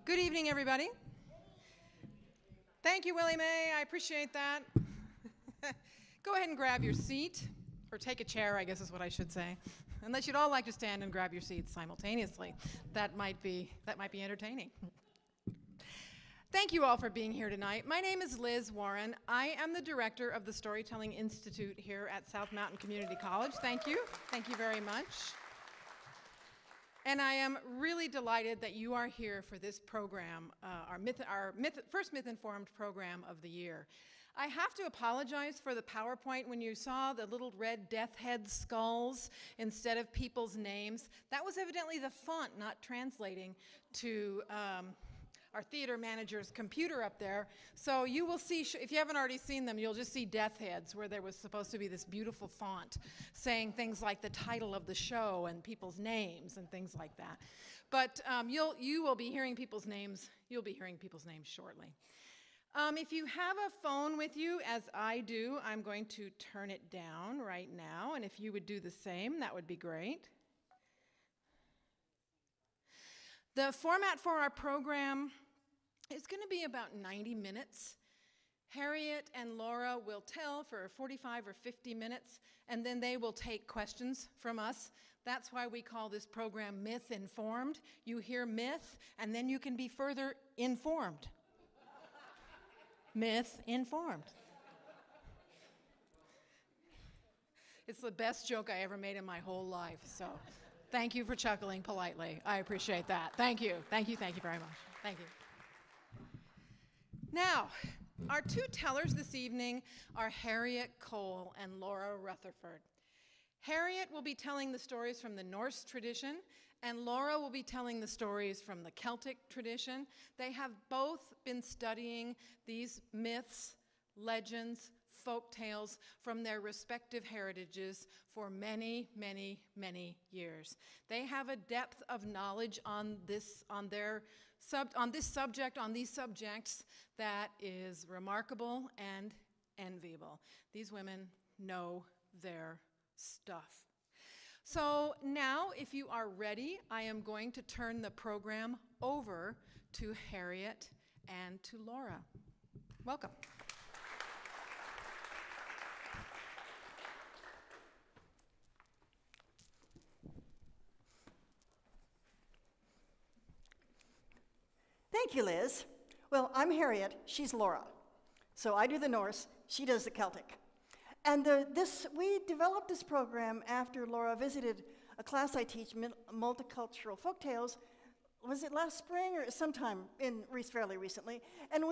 Good evening, everybody. Thank you, Willie Mae. I appreciate that. Go ahead and grab your seat, or take a chair, I guess is what I should say. Unless you'd all like to stand and grab your seats simultaneously. That might be entertaining. Thank you all for being here tonight. My name is Liz Warren. I am the director of the Storytelling Institute here at South Mountain Community College. Thank you. Thank you very much. And I am really delighted that you are here for this program, our first Myth-Informed program of the year. I have to apologize for the PowerPoint when you saw the little red death head skulls instead of people's names. That was evidently the font not translating to our theater manager's computer up there. So you will see, if you haven't already seen them, you'll just see death heads where there was supposed to be this beautiful font saying things like the title of the show and people's names and things like that. But you will be hearing people's names. You'll be hearing people's names shortly. If you have a phone with you, as I do, I'm going to turn it down right now. And if you would do the same, that would be great. The format for our program is going to be about 90 minutes. Harriet and Laura will tell for 45 or 50 minutes, and then they will take questions from us. That's why we call this program Myth-Informed. You hear myth, and then you can be further informed. Myth-Informed. It's the best joke I ever made in my whole life, so thank you for chuckling politely. I appreciate that. Thank you. Thank you. Thank you very much. Thank you. Now, our two tellers this evening are Harriet Cole and Laura Rutherford. Harriet will be telling the stories from the Norse tradition, and Laura will be telling the stories from the Celtic tradition. They have both been studying these myths, legends, folk tales from their respective heritages for many, many, many years. They have a depth of knowledge on these subjects that is remarkable and enviable. These women know their stuff. So now, if you are ready, I am going to turn the program over to Harriet and to Laura. Welcome. Thank you, Liz. Well, I'm Harriet, she's Laura. So I do the Norse, she does the Celtic. And we developed this program after Laura visited a class I teach, multicultural folktales. Was it last spring or sometime fairly recently? And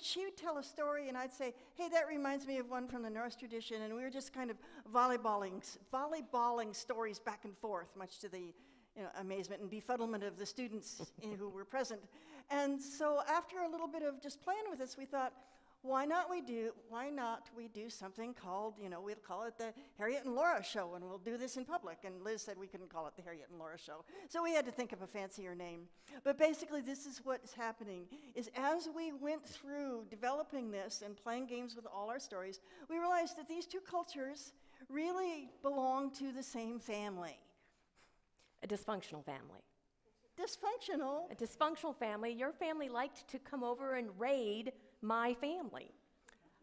she would tell a story and I'd say, hey, that reminds me of one from the Norse tradition. And we were just kind of volleyballing stories back and forth, much to the amazement and befuddlement of the students who were present. And so after a little bit of just playing with this, we thought, why not we do something called, we'll call it the Harriet and Laura Show, and we'll do this in public. And Liz said we couldn't call it the Harriet and Laura Show. So we had to think of a fancier name. But basically, this is what's happening, is as we went through developing this and playing games with all our stories, we realized that these two cultures really belong to the same family. A dysfunctional family. Dysfunctional? A dysfunctional family. Your family liked to come over and raid my family.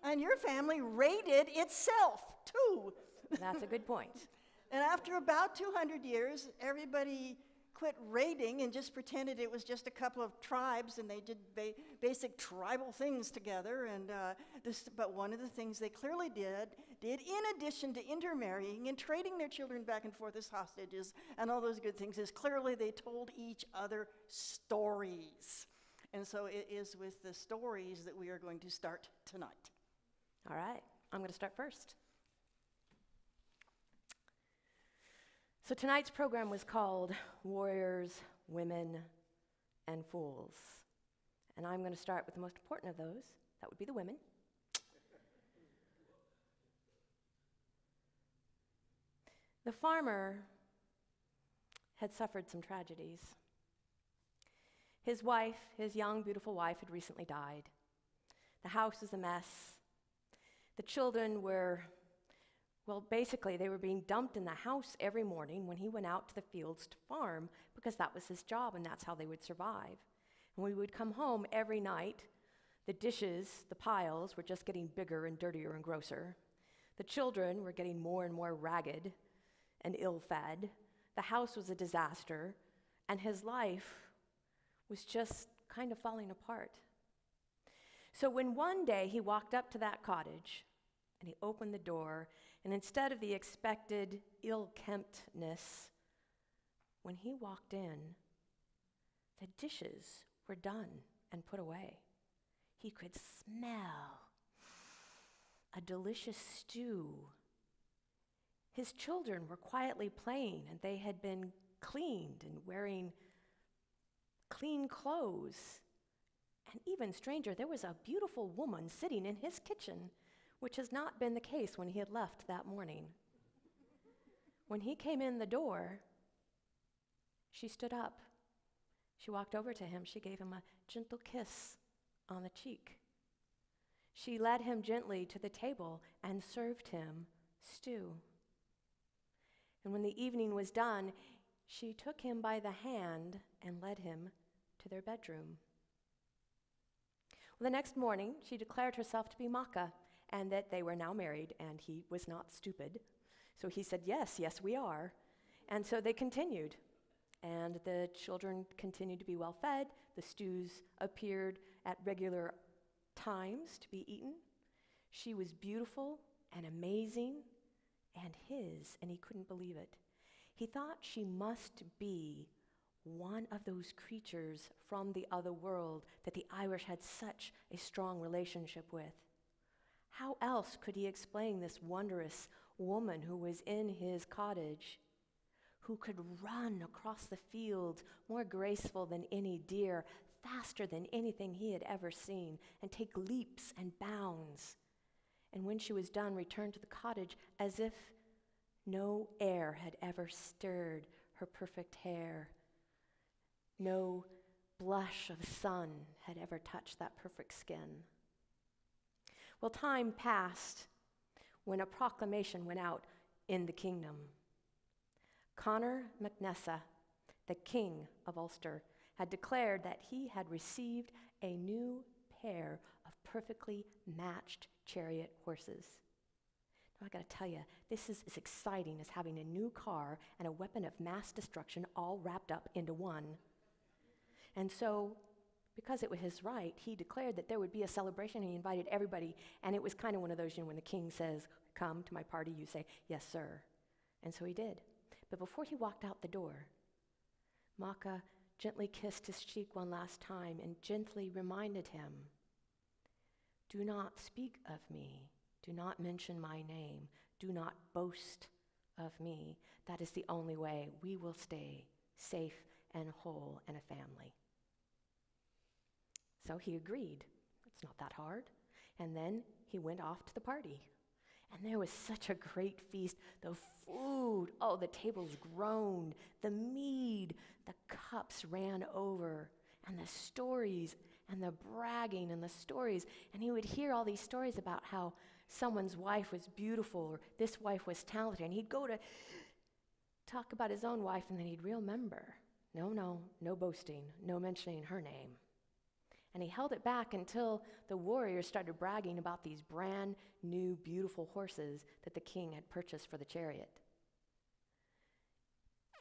And your family raided itself, too. That's a good point. And after about 200 years, everybody quit raiding and just pretended it was just a couple of tribes and they did basic tribal things together. But one of the things they clearly did in addition to intermarrying and trading their children back and forth as hostages and all those good things, is clearly they told each other stories. And so it is with the stories that we are going to start tonight. All right, I'm going to start first. So tonight's program was called Warriors, Women, and Fools. And I'm going to start with the most important of those. That would be the women. The farmer had suffered some tragedies. His wife, his young, beautiful wife, had recently died. The house was a mess. The children were, basically they were being dumped in the house every morning when he went out to the fields to farm because that was his job and that's how they would survive. When we would come home every night, the dishes, the piles, were just getting bigger and dirtier and grosser. The children were getting more and more ragged and ill-fed. The house was a disaster, and his life was just kind of falling apart. So when one day he walked up to that cottage, and he opened the door, and instead of the expected ill-kemptness, when he walked in, the dishes were done and put away. He could smell a delicious stew. His children were quietly playing, and they had been cleaned and wearing clean clothes. And even stranger, there was a beautiful woman sitting in his kitchen, which has not been the case when he had left that morning. When he came in the door, she stood up. She walked over to him. She gave him a gentle kiss on the cheek. She led him gently to the table and served him stew. And when the evening was done, she took him by the hand and led him to their bedroom. Well, the next morning, she declared herself to be Makkah, and that they were now married, and he was not stupid. So he said, yes, we are. And so they continued. And the children continued to be well fed. The stews appeared at regular times to be eaten. She was beautiful and amazing and his, and he couldn't believe it. He thought she must be one of those creatures from the other world that the Irish had such a strong relationship with. How else could he explain this wondrous woman who was in his cottage, who could run across the fields more graceful than any deer, faster than anything he had ever seen, and take leaps and bounds, and when she was done, returned to the cottage as if no air had ever stirred her perfect hair, no blush of sun had ever touched that perfect skin. Well, time passed when a proclamation went out in the kingdom. Conor MacNessa, the king of Ulster, had declared that he had received a new pair of perfectly matched chariot horses. Now, I got to tell you, this is as exciting as having a new car and a weapon of mass destruction all wrapped up into one. And so, because it was his right, he declared that there would be a celebration. He invited everybody, and it was kind of one of those, when the king says, come to my party, you say, yes, sir. And so he did. But before he walked out the door, Makkah gently kissed his cheek one last time and gently reminded him, do not speak of me. Do not mention my name. Do not boast of me. That is the only way we will stay safe and whole and a family. So he agreed. It's not that hard. And then he went off to the party. And there was such a great feast. The food, oh, the tables groaned. The mead, the cups ran over. And the stories and the bragging and the stories. And he would hear all these stories about how someone's wife was beautiful or this wife was talented. And he'd go to talk about his own wife, and then he'd remember, no boasting, no mentioning her name. And he held it back until the warriors started bragging about these brand new, beautiful horses that the king had purchased for the chariot.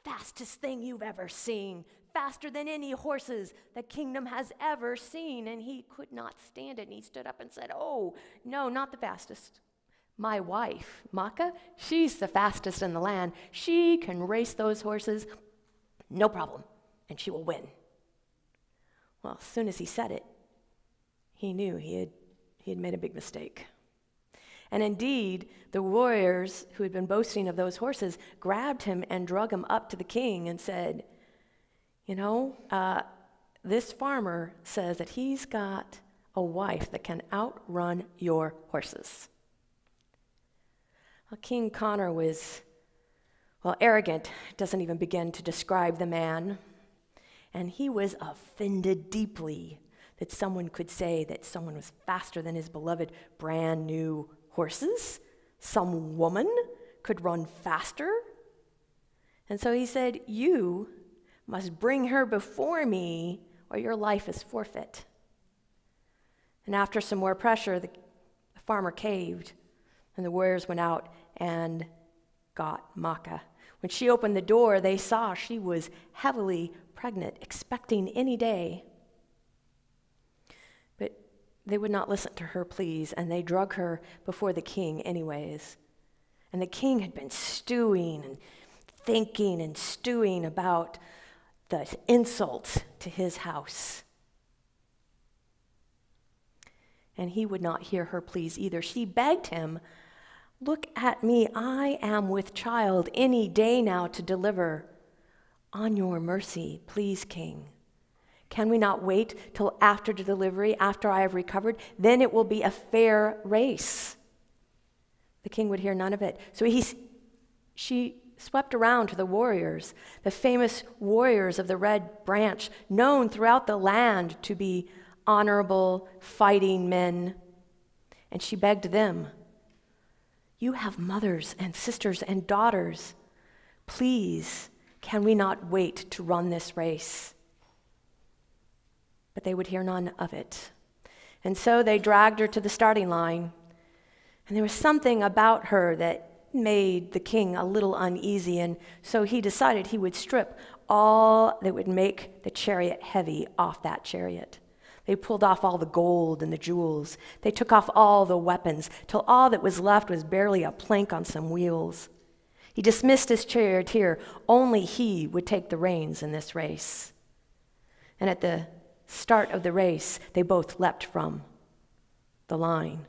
Fastest thing you've ever seen, faster than any horses the kingdom has ever seen. And he could not stand it, and he stood up and said, oh, no, not the fastest. My wife, Makkah, she's the fastest in the land. She can race those horses, no problem, and she will win. Well, as soon as he said it, he knew he had made a big mistake. And indeed, the warriors who had been boasting of those horses grabbed him and drug him up to the king and said, this farmer says that he's got a wife that can outrun your horses. Well, King Conor was, arrogant, doesn't even begin to describe the man. And he was offended deeply that someone could say that someone was faster than his beloved brand new horses. Some woman could run faster. And so he said, you must bring her before me or your life is forfeit. And after some more pressure, the farmer caved, and the warriors went out and got Makkah. When she opened the door, they saw she was heavily pregnant, expecting any day. But they would not listen to her pleas, and they drug her before the king anyways. And the king had been stewing and thinking and stewing about the insult to his house. And he would not hear her pleas either. She begged him, "Look at me, I am with child any day now to deliver. On your mercy, please, king. Can we not wait till after the delivery, after I have recovered? Then it will be a fair race." The king would hear none of it. So she swept around to the warriors, the famous warriors of the Red Branch, known throughout the land to be honorable, fighting men. And she begged them, "You have mothers and sisters and daughters. Please, can we not wait to run this race?" But they would hear none of it. And so they dragged her to the starting line. And there was something about her that made the king a little uneasy, and so he decided he would strip all that would make the chariot heavy off that chariot. They pulled off all the gold and the jewels. They took off all the weapons, till all that was left was barely a plank on some wheels. He dismissed his charioteer. Only he would take the reins in this race. And at the start of the race, they both leapt from the line,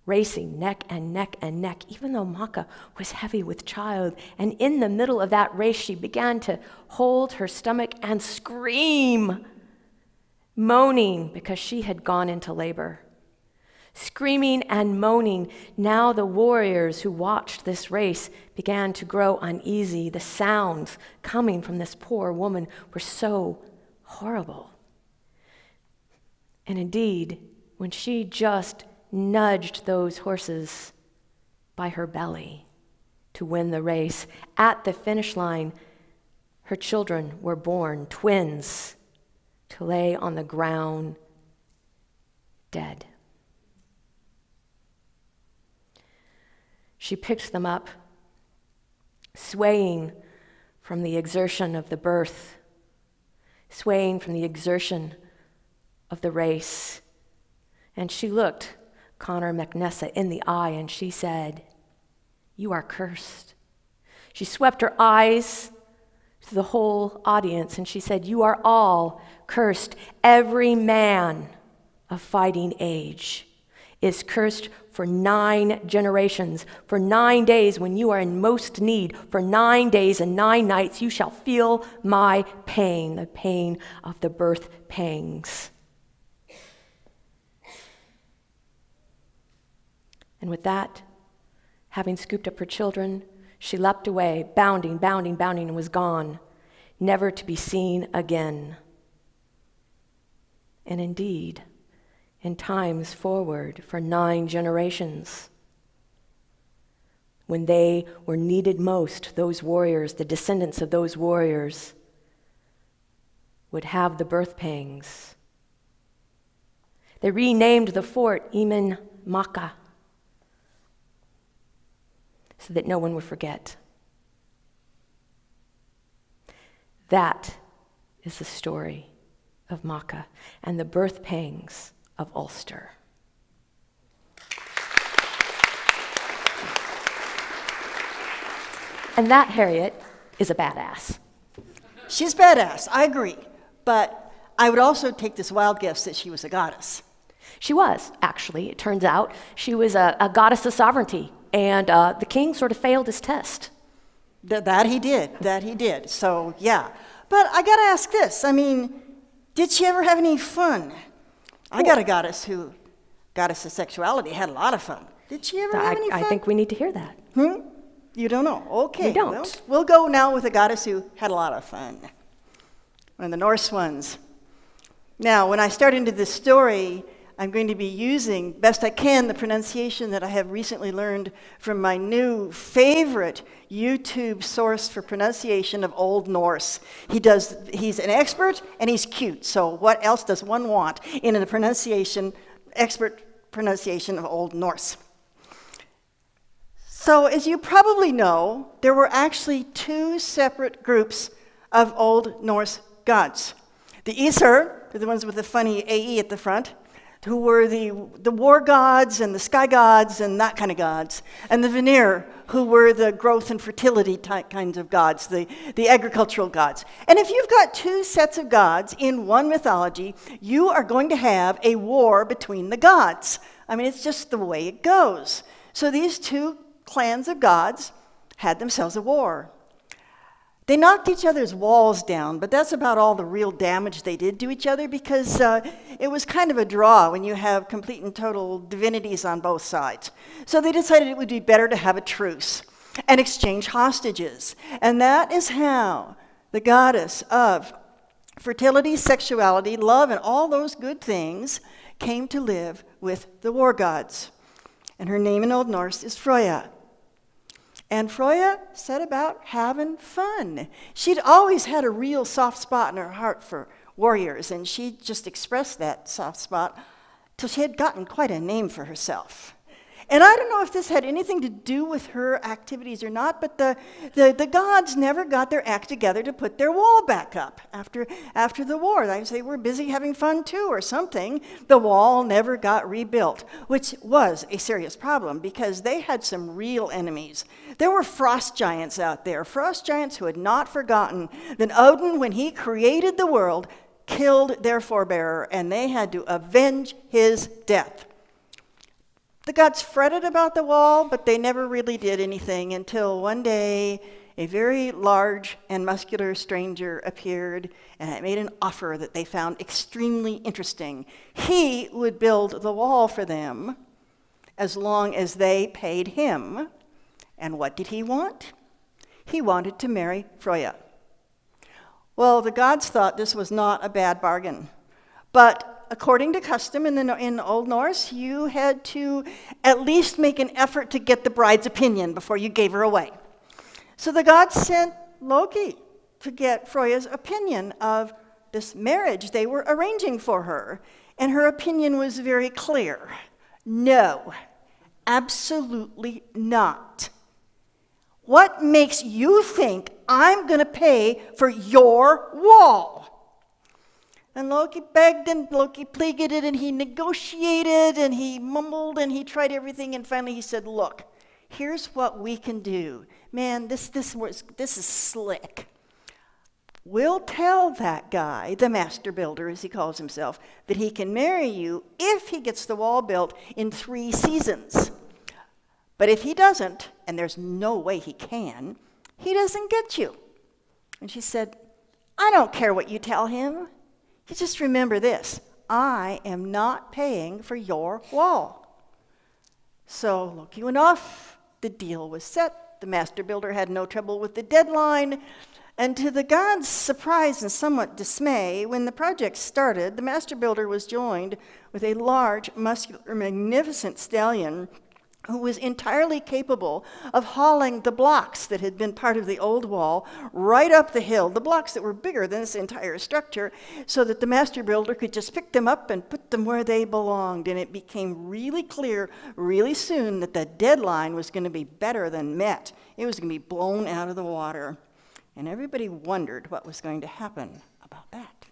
racing neck and neck and neck, even though Makkah was heavy with child. And in the middle of that race, she began to hold her stomach and scream, moaning because she had gone into labor. Screaming and moaning, now the warriors who watched this race began to grow uneasy. The sounds coming from this poor woman were so horrible. And indeed, when she just nudged those horses by her belly to win the race, at the finish line, her children were born, twins, to lay on the ground dead. She picked them up, swaying from the exertion of the birth, swaying from the exertion of the race. And she looked Connor McNessa in the eye, and she said, "You are cursed." She swept her eyes to the whole audience, and she said, "You are all cursed. Every man of fighting age is cursed for 9 generations. For 9 days when you are in most need, for 9 days and 9 nights, you shall feel my pain, the pain of the birth pangs." And with that, having scooped up her children, she leapt away, bounding, bounding, bounding, and was gone, never to be seen again. And indeed, in times forward for 9 generations, when they were needed most, those warriors, the descendants of those warriors, would have the birth pangs. They renamed the fort Emin Makkah, so that no one would forget. That is the story of Makkah and the birth pangs of Ulster. And that, Harriet, is a badass. She's badass, I agree. But I would also take this wild guess that she was a goddess. She was, actually. It turns out she was a goddess of sovereignty. And the king sort of failed his test. That he did. So, yeah. But I got to ask this. I mean, did she ever have any fun? I got a goddess of sexuality, had a lot of fun. Did she ever have any fun? I think we need to hear that. You don't know? Okay. We don't. Well, we'll go now with a goddess who had a lot of fun. One of the Norse ones. Now, when I start into this story, I'm going to be using, best I can, the pronunciation that I have recently learned from my new favorite YouTube source for pronunciation of Old Norse. He's an expert and he's cute, so what else does one want in a expert pronunciation of Old Norse? So as you probably know, there were actually two separate groups of Old Norse gods. The Aesir, the ones with the funny AE at the front, who were the war gods and the sky gods and that kind of gods, and the Vanir, who were the growth and fertility kinds of gods, the agricultural gods. And if you've got two sets of gods in one mythology, you are going to have a war between the gods. I mean, it's just the way it goes. So these two clans of gods had themselves a war. They knocked each other's walls down, but that's about all the real damage they did to each other, because it was kind of a draw when you have complete and total divinities on both sides. So they decided it would be better to have a truce and exchange hostages. And that is how the goddess of fertility, sexuality, love, and all those good things came to live with the war gods. And her name in Old Norse is Freyja. And Freyja set about having fun. She'd always had a real soft spot in her heart for warriors, and she just expressed that soft spot till she had gotten quite a name for herself. And I don't know if this had anything to do with her activities or not, but the gods never got their act together to put their wall back up after the war. They were busy having fun too or something. The wall never got rebuilt, which was a serious problem because they had some real enemies. There were frost giants out there, frost giants who had not forgotten that Odin, when he created the world, killed their forebearer, and they had to avenge his death. The gods fretted about the wall, but they never really did anything until one day a very large and muscular stranger appeared and made an offer that they found extremely interesting. He would build the wall for them as long as they paid him. And what did he want? He wanted to marry Freyja. Well, the gods thought this was not a bad bargain, but according to custom in Old Norse, you had to at least make an effort to get the bride's opinion before you gave her away. So the gods sent Loki to get Freyja's opinion of this marriage they were arranging for her. And her opinion was very clear. No, absolutely not. What makes you think I'm going to pay for your wall? And Loki begged and Loki pleaded and he negotiated and he mumbled and he tried everything, and finally he said, look, here's what we can do. Man, this is slick. We'll tell that guy, the master builder as he calls himself, that he can marry you if he gets the wall built in 3 seasons. But if he doesn't, and there's no way he can, he doesn't get you. And she said, I don't care what you tell him. You just remember this, I am not paying for your wall. So Loki went off, the deal was set, the master builder had no trouble with the deadline, and to the gods' surprise and somewhat dismay, when the project started, the master builder was joined with a large, muscular, magnificent stallion who was entirely capable of hauling the blocks that had been part of the old wall right up the hill, the blocks that were bigger than this entire structure, so that the master builder could just pick them up and put them where they belonged. And it became really clear really soon that the deadline was going to be better than met. It was going to be blown out of the water. And everybody wondered what was going to happen about that.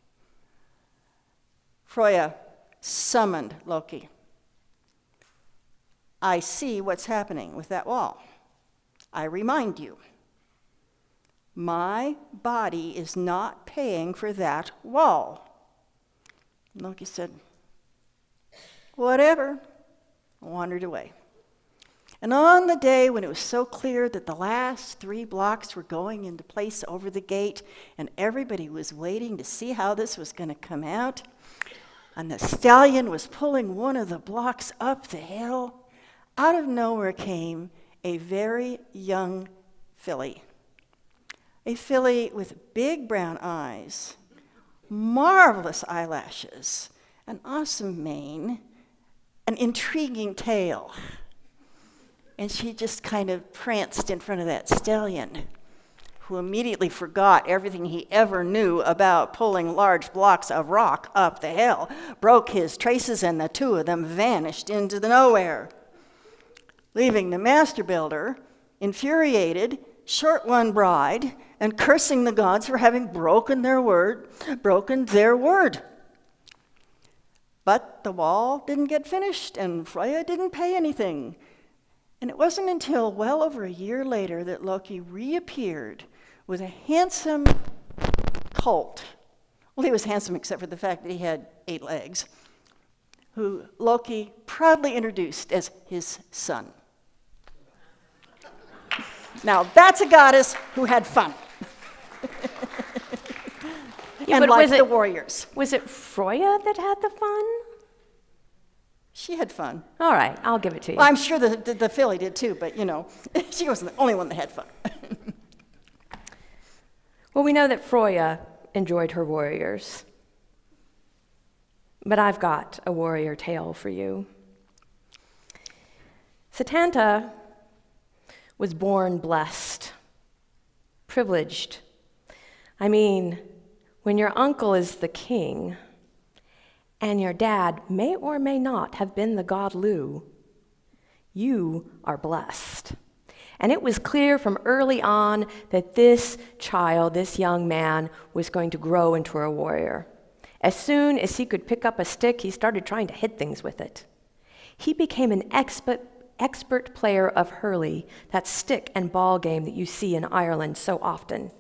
Freyja summoned Loki. I see what's happening with that wall. I remind you, my body is not paying for that wall. Loki said, whatever, wandered away. And on the day when it was so clear that the last 3 blocks were going into place over the gate, and everybody was waiting to see how this was going to come out, and the stallion was pulling one of the blocks up the hill, out of nowhere came a very young filly. A filly with big brown eyes, marvelous eyelashes, an awesome mane, an intriguing tale. And she just kind of pranced in front of that stallion, who immediately forgot everything he ever knew about pulling large blocks of rock up the hill, broke his traces, and the two of them vanished into the nowhere, leaving the master builder infuriated, short-won bride, and cursing the gods for having broken their word. But the wall didn't get finished, and Freya didn't pay anything. And it wasn't until well over a year later that Loki reappeared with a handsome colt. Well, he was handsome except for the fact that he had 8 legs, who Loki proudly introduced as his son. Now, that's a goddess who had fun. And liked the warriors. Was it Freya that had the fun? She had fun. All right, I'll give it to you. Well, I'm sure the filly did too, but you know, she wasn't the only one that had fun. Well, we know that Freya enjoyed her warriors. But I've got a warrior tale for you. Setanta was born blessed, privileged. I mean, when your uncle is the king, and your dad may or may not have been the god Lu, you are blessed. And it was clear from early on that this child, this young man, was going to grow into a warrior. As soon as he could pick up a stick, he started trying to hit things with it. He became an expert player of hurley, that stick and ball game that you see in Ireland so often.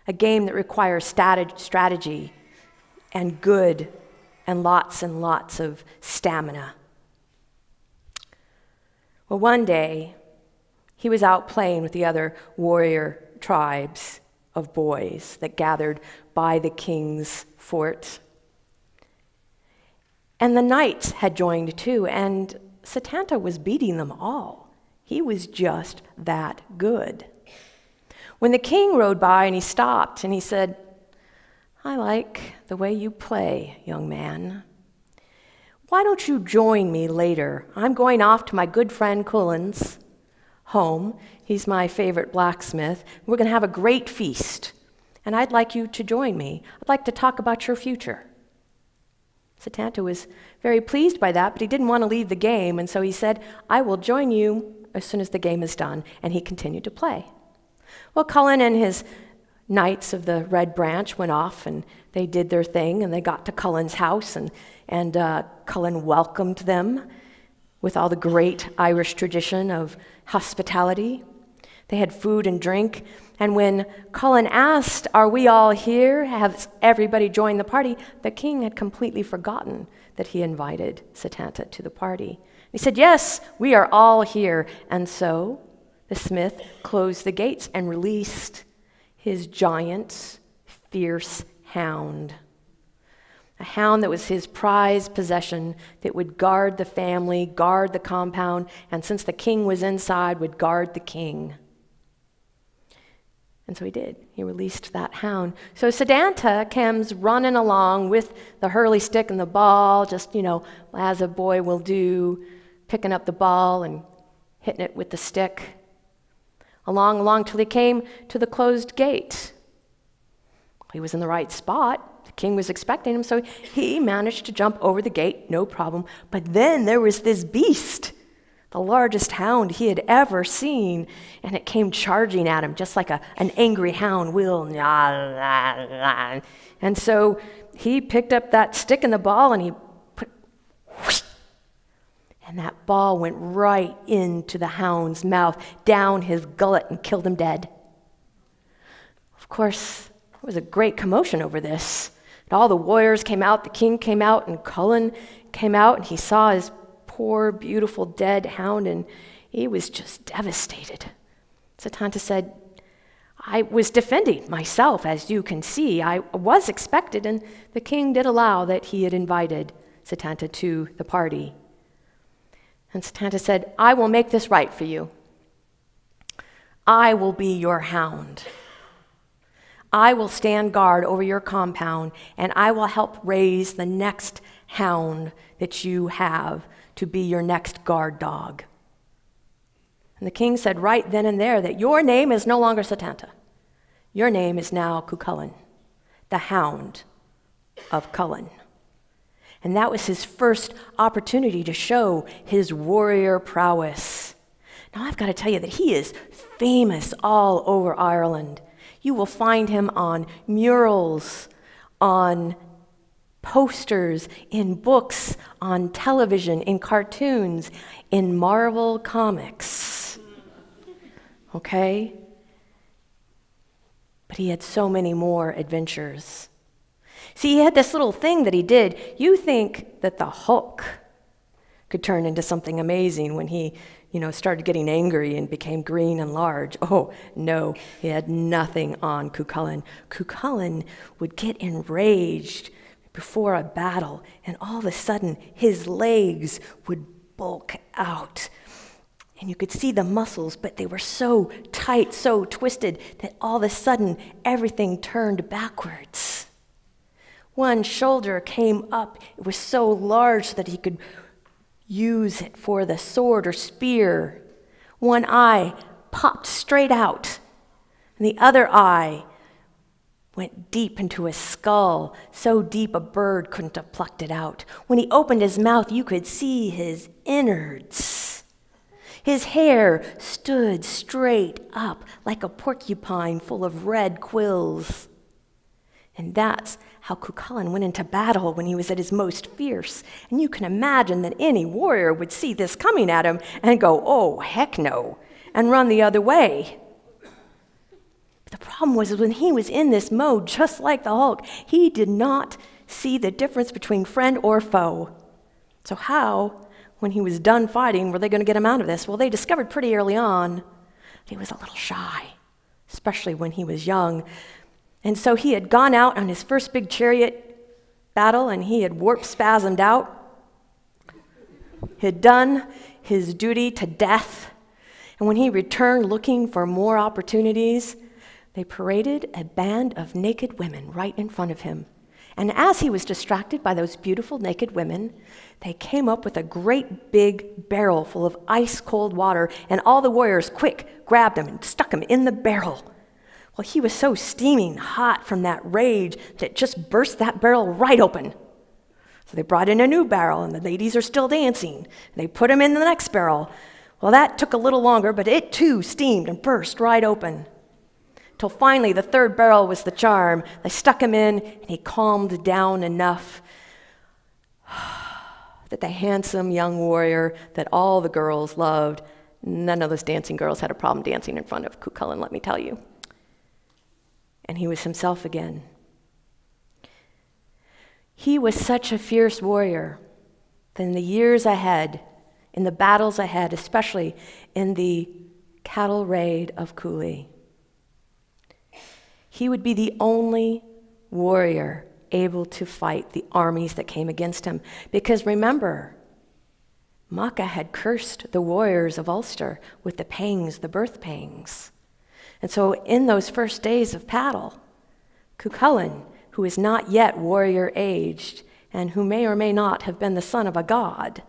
A game that requires strategy and good and lots of stamina. Well, one day, he was out playing with the other warrior tribes of boys that gathered by the king's fort. And the knights had joined too, and Setanta was beating them all. He was just that good. When the king rode by and he stopped and he said, "I like the way you play, young man. Why don't you join me later? I'm going off to my good friend Cullen's home. He's my favorite blacksmith. We're going to have a great feast, and I'd like you to join me. I'd like to talk about your future." Setanta was very pleased by that, but he didn't want to leave the game, and so he said, "I will join you as soon as the game is done," and he continued to play. Well, Cullen and his Knights of the Red Branch went off, and they did their thing, and they got to Cullen's house, and Cullen welcomed them with all the great Irish tradition of hospitality. They had food and drink, and when Cullen asked, "Are we all here? Has everybody joined the party?" the king had completely forgotten that he invited Setanta to the party. He said, "Yes, we are all here." And so the smith closed the gates and released his giant, fierce hound. A hound that was his prized possession, that would guard the family, guard the compound, and since the king was inside, would guard the king. And so he did. He released that hound. So Setanta comes running along with the hurley stick and the ball, just, as a boy will do, picking up the ball and hitting it with the stick. Along till he came to the closed gate. He was in the right spot. The king was expecting him, so he managed to jump over the gate, no problem. But then there was this beast, the largest hound he had ever seen, and it came charging at him just like an angry hound will. And so he picked up that stick and the ball, and he put, whoosh, and that ball went right into the hound's mouth, down his gullet, and killed him dead. Of course, there was a great commotion over this. And all the warriors came out, the king came out, and Cullen came out, and he saw his poor, beautiful, dead hound, and he was just devastated. Setanta said, "I was defending myself, as you can see. I was expected," and the king did allow that he had invited Setanta to the party. And Setanta said, "I will make this right for you. I will be your hound. I will stand guard over your compound, and I will help raise the next hound that you have to be your next guard dog. And the king said right then and there that your name is no longer Setanta. Your name is now Cuchulainn, the Hound of Cullen. And that was his first opportunity to show his warrior prowess. Now, I've got to tell you that he is famous all over Ireland. You will find him on murals, on posters, in books, on television, in cartoons, in Marvel comics. Okay? But he had so many more adventures. See, he had this little thing that he did. You think that the Hulk could turn into something amazing when he, started getting angry and became green and large. Oh, no, he had nothing on Cuchulainn. Cuchulainn would get enraged before a battle, and all of a sudden, his legs would bulk out. And you could see the muscles, but they were so tight, so twisted, that all of a sudden, everything turned backwards. One shoulder came up. It was so large that he could use it for the sword or spear. One eye popped straight out, and the other eye went deep into his skull, so deep a bird couldn't have plucked it out. When he opened his mouth, you could see his innards. His hair stood straight up like a porcupine full of red quills. And that's how Cuchulainn went into battle when he was at his most fierce. And you can imagine that any warrior would see this coming at him and go, oh, heck no, and run the other way. But the problem was when he was in this mode, just like the Hulk, he did not see the difference between friend or foe. So how, when he was done fighting, were they going to get him out of this? Well, they discovered pretty early on that he was a little shy, especially when he was young. And so he had gone out on his first big chariot battle, and he had warp-spasmed out. He had done his duty to death. And when he returned looking for more opportunities, they paraded a band of naked women right in front of him. And as he was distracted by those beautiful naked women, they came up with a great big barrel full of ice-cold water, and all the warriors, quick, grabbed him and stuck him in the barrel. Well, he was so steaming hot from that rage that it just burst that barrel right open. So they brought in a new barrel, and the ladies are still dancing. And they put him in the next barrel. Well, that took a little longer, but it too steamed and burst right open. Till finally, the third barrel was the charm. They stuck him in, and he calmed down enough that the handsome young warrior that all the girls loved, none of those dancing girls had a problem dancing in front of Cuchulainn, let me tell you. And he was himself again. He was such a fierce warrior that in the years ahead, in the battles ahead, especially in the cattle raid of Cooley, he would be the only warrior able to fight the armies that came against him. Because remember, Macha had cursed the warriors of Ulster with the pangs, the birth pangs. And so in those first days of battle, Cuchulainn, who is not yet warrior aged and who may or may not have been the son of a god,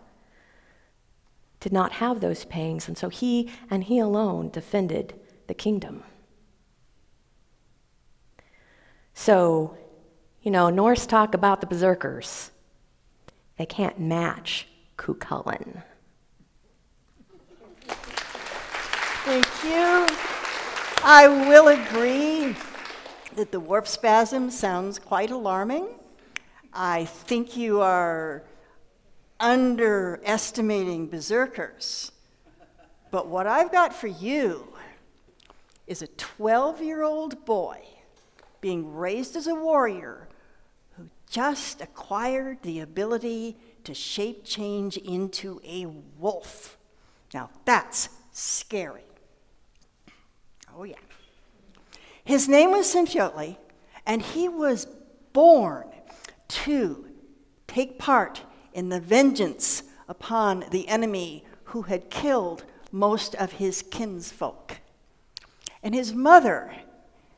did not have those pangs, and so he and he alone defended the kingdom. So, Norse talk about the berserkers. They can't match Cuchulainn. Thank you. I will agree that the warp spasm sounds quite alarming. I think you are underestimating berserkers. But what I've got for you is a 12-year-old boy being raised as a warrior who just acquired the ability to shape change into a wolf. Now that's scary. Oh, yeah. His name was Sinfiotli, and he was born to take part in the vengeance upon the enemy who had killed most of his kinsfolk. And his mother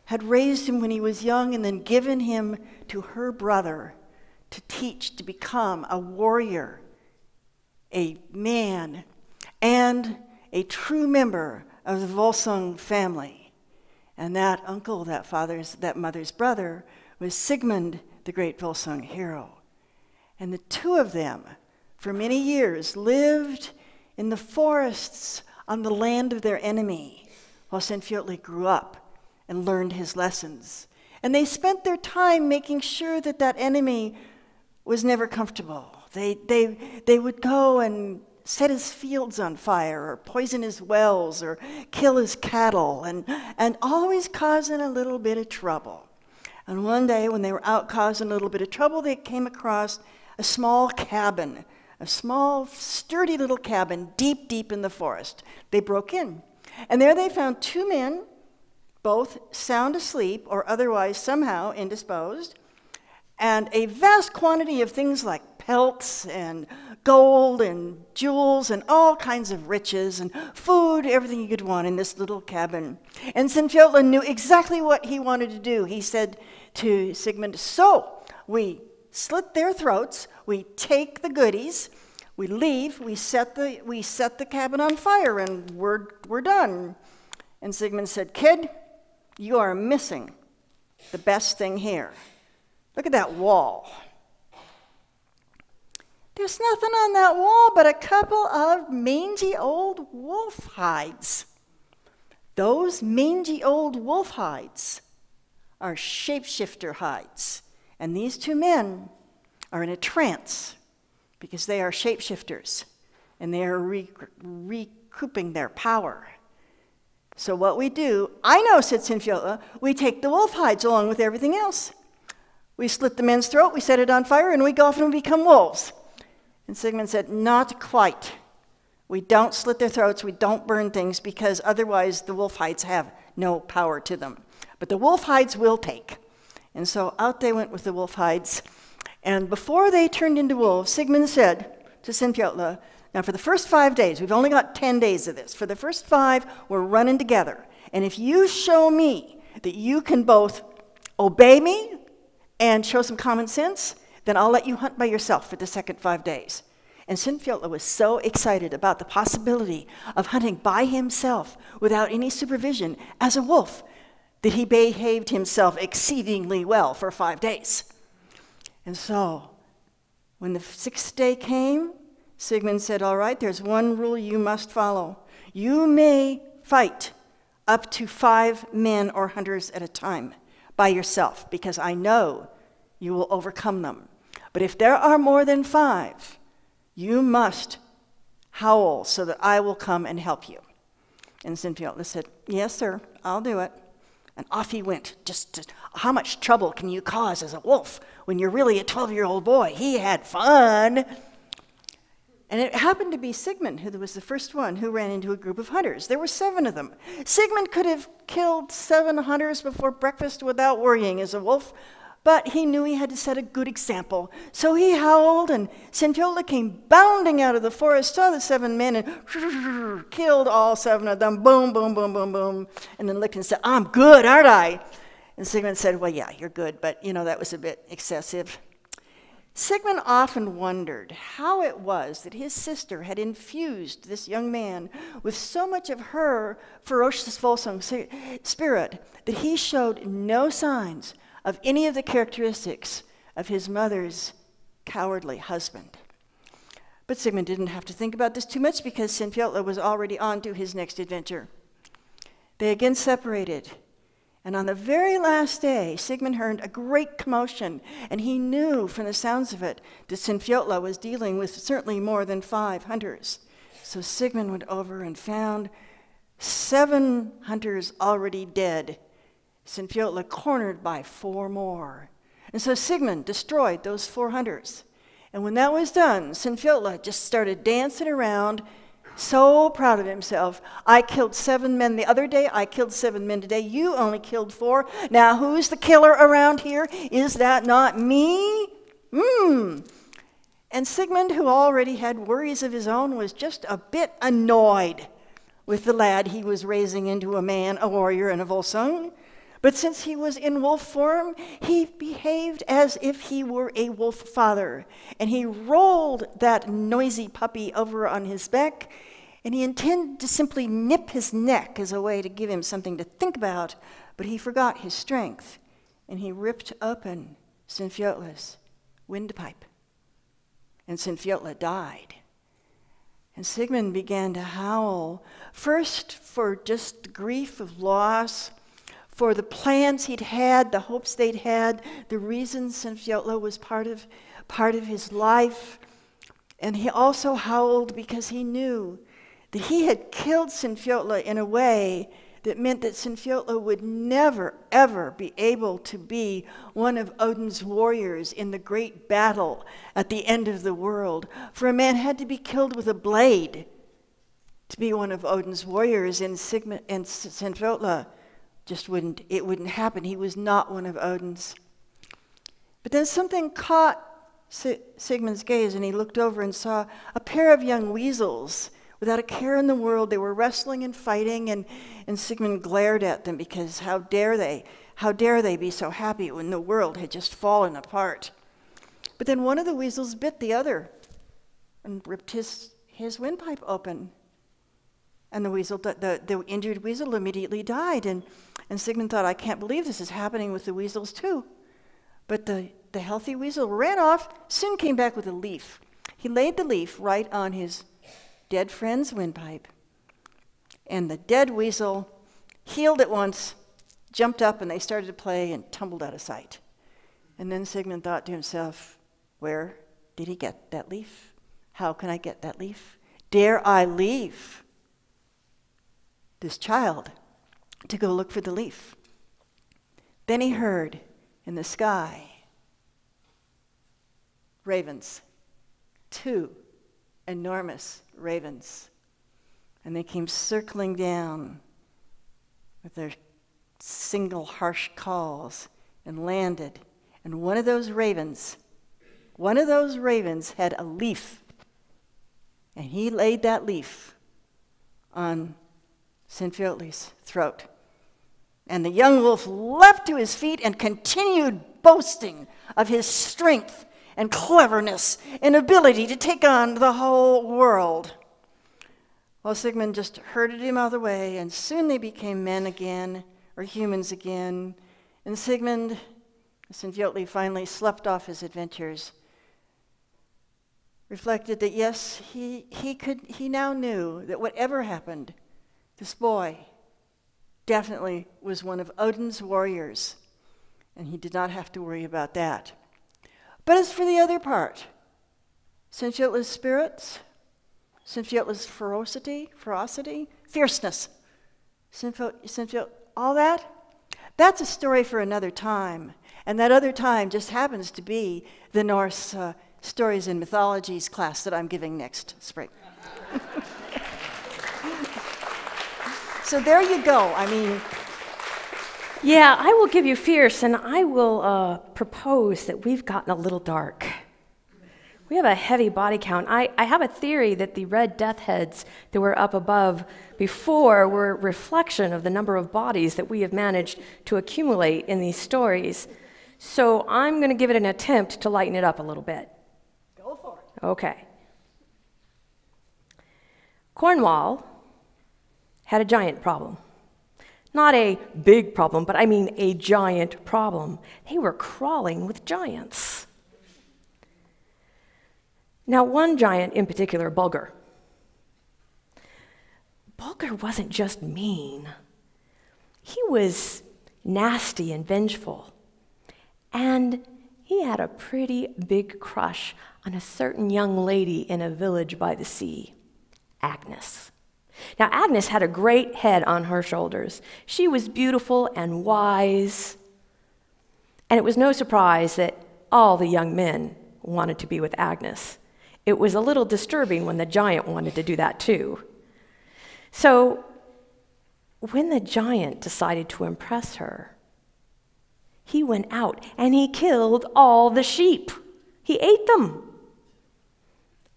had raised him when he was young and then given him to her brother to teach to become a warrior a man and a true member of the Volsung family. And that uncle, that mother's brother, was Sigmund, the great Volsung hero. And the two of them, for many years, lived in the forests on the land of their enemy, while Sinfjötli grew up and learned his lessons. And they spent their time making sure that that enemy was never comfortable. They would go and set his fields on fire, or poison his wells, or kill his cattle, and always causing a little bit of trouble. And one day, when they were out causing a little bit of trouble, they came across a small cabin, a small, sturdy little cabin, deep, deep in the forest. They broke in, and there they found two men, both sound asleep or otherwise somehow indisposed, and a vast quantity of things like pelts and gold and jewels and all kinds of riches and food, everything you could want in this little cabin. And Sinfjötli knew exactly what he wanted to do. He said to Sigmund, so we slit their throats, we take the goodies, we leave, we set the cabin on fire, and we're done. And Sigmund said, kid, you are missing the best thing here. Look at that wall. There's nothing on that wall but a couple of mangy old wolf hides. Those mangy old wolf hides are shapeshifter hides. And these two men are in a trance because they are shapeshifters and they are recouping their power. So what we do, I know, said Sinfjötli, we take the wolf hides along with everything else. We slit the men's throat, we set it on fire, and we go off and we become wolves. And Sigmund said, not quite. We don't slit their throats, we don't burn things, because otherwise the wolf hides have no power to them. But the wolf hides will take. And so out they went with the wolf hides. And before they turned into wolves, Sigmund said to Sinfjötli, now for the first 5 days, we've only got 10 days of this. For the first 5, we're running together. And if you show me that you can both obey me and show some common sense, then I'll let you hunt by yourself for the second 5 days. And Sinfjötli was so excited about the possibility of hunting by himself without any supervision as a wolf that he behaved himself exceedingly well for 5 days. And so when the 6th day came, Sigmund said, all right, there's one rule you must follow. You may fight up to 5 men or hunters at a time by yourself, because I know you will overcome them. But if there are more than 5, you must howl so that I will come and help you. And Sinfjötli said, yes, sir, I'll do it. And off he went. How much trouble can you cause as a wolf when you're really a 12-year-old boy? He had fun. And it happened to be Sigmund who was the first one who ran into a group of hunters. There were 7 of them. Sigmund could have killed 7 hunters before breakfast without worrying as a wolf, but he knew he had to set a good example. So he howled, and Sinfjötli came bounding out of the forest, saw the 7 men, and killed all 7 of them. Boom, boom, boom, boom, boom. And then looked and said, I'm good, aren't I? And Sigmund said, well, yeah, you're good, but, that was a bit excessive. Sigmund often wondered how it was that his sister had infused this young man with so much of her ferocious Volsung spirit that he showed no signs of any of the characteristics of his mother's cowardly husband. But Sigmund didn't have to think about this too much because Sinfjötli was already on to his next adventure. They again separated. And on the very last day, Sigmund heard a great commotion, and he knew from the sounds of it that Sinfjötli was dealing with certainly more than 5 hunters. So Sigmund went over and found 7 hunters already dead, Sinfjötli cornered by 4 more. And so Sigmund destroyed those 4 hunters. And when that was done, Sinfjötli just started dancing around, so proud of himself. I killed 7 men the other day. I killed 7 men today. You only killed 4. Now, who's the killer around here? Is that not me? And Sigmund, who already had worries of his own, was just a bit annoyed with the lad he was raising into a man, a warrior, and a Volsung. But since he was in wolf form, he behaved as if he were a wolf father. And he rolled that noisy puppy over on his back, and he intended to simply nip his neck as a way to give him something to think about, but he forgot his strength, and he ripped open Sinfjotla's windpipe. And Sinfjotla died. And Sigmund began to howl, first for just the grief of loss, for the plans he'd had, the hopes they'd had, the reasons Sinfjotla was part of his life. And he also howled because he knew that he had killed Sinfjotla in a way that meant that Sinfjotla would never, ever be able to be one of Odin's warriors in the great battle at the end of the world. For a man had to be killed with a blade to be one of Odin's warriors, and Sinfjotla just wouldn't happen. He was not one of Odin's. But then something caught Sigmund's gaze, and he looked over and saw a pair of young weasels. Without a care in the world, they were wrestling and fighting, and Sigmund glared at them because how dare they be so happy when the world had just fallen apart. But then one of the weasels bit the other and ripped his windpipe open. And the injured weasel immediately died, and Sigmund thought, I can't believe this is happening with the weasels too. But the healthy weasel ran off, soon came back with a leaf. He laid the leaf right on his dead friend's windpipe. And the dead weasel healed at once, jumped up, and they started to play and tumbled out of sight. And then Sigmund thought to himself, where did he get that leaf? How can I get that leaf? Dare I leave this child to go look for the leaf? Then he heard in the sky ravens, 2 enormous ravens. And they came circling down with their single harsh calls and landed. And one of those ravens had a leaf. And he laid that leaf on Sinfjotli's throat. And the young wolf leapt to his feet and continued boasting of his strength and cleverness and ability to take on the whole world. Well, Sigmund just herded him out of the way, and soon they became men again, or humans again. And Sinfjotli finally slept off his adventures, reflected that yes, he now knew that whatever happened, this boy definitely was one of Odin's warriors, and he did not have to worry about that. But as for the other part, Sinfjotla's spirits, Sinfjotla's ferocity, fierceness, all that's a story for another time. And that other time just happens to be the Norse Stories and Mythologies class that I'm giving next spring. So there you go. I mean, yeah, I will give you fierce, and I will propose that we've gotten a little dark. We have a heavy body count. I have a theory that the red death heads that were up above before were a reflection of the number of bodies that we have managed to accumulate in these stories. So I'm going to give it an attempt to lighten it up a little bit. Go for it. Okay. Cornwall had a giant problem. Not a big problem, but I mean a giant problem. They were crawling with giants. Now, one giant in particular, Bulger. Bulger wasn't just mean. He was nasty and vengeful. And he had a pretty big crush on a certain young lady in a village by the sea, Agnes. Now, Agnes had a great head on her shoulders. She was beautiful and wise. And it was no surprise that all the young men wanted to be with Agnes. It was a little disturbing when the giant wanted to do that too. So, when the giant decided to impress her, he went out and he killed all the sheep. He ate them.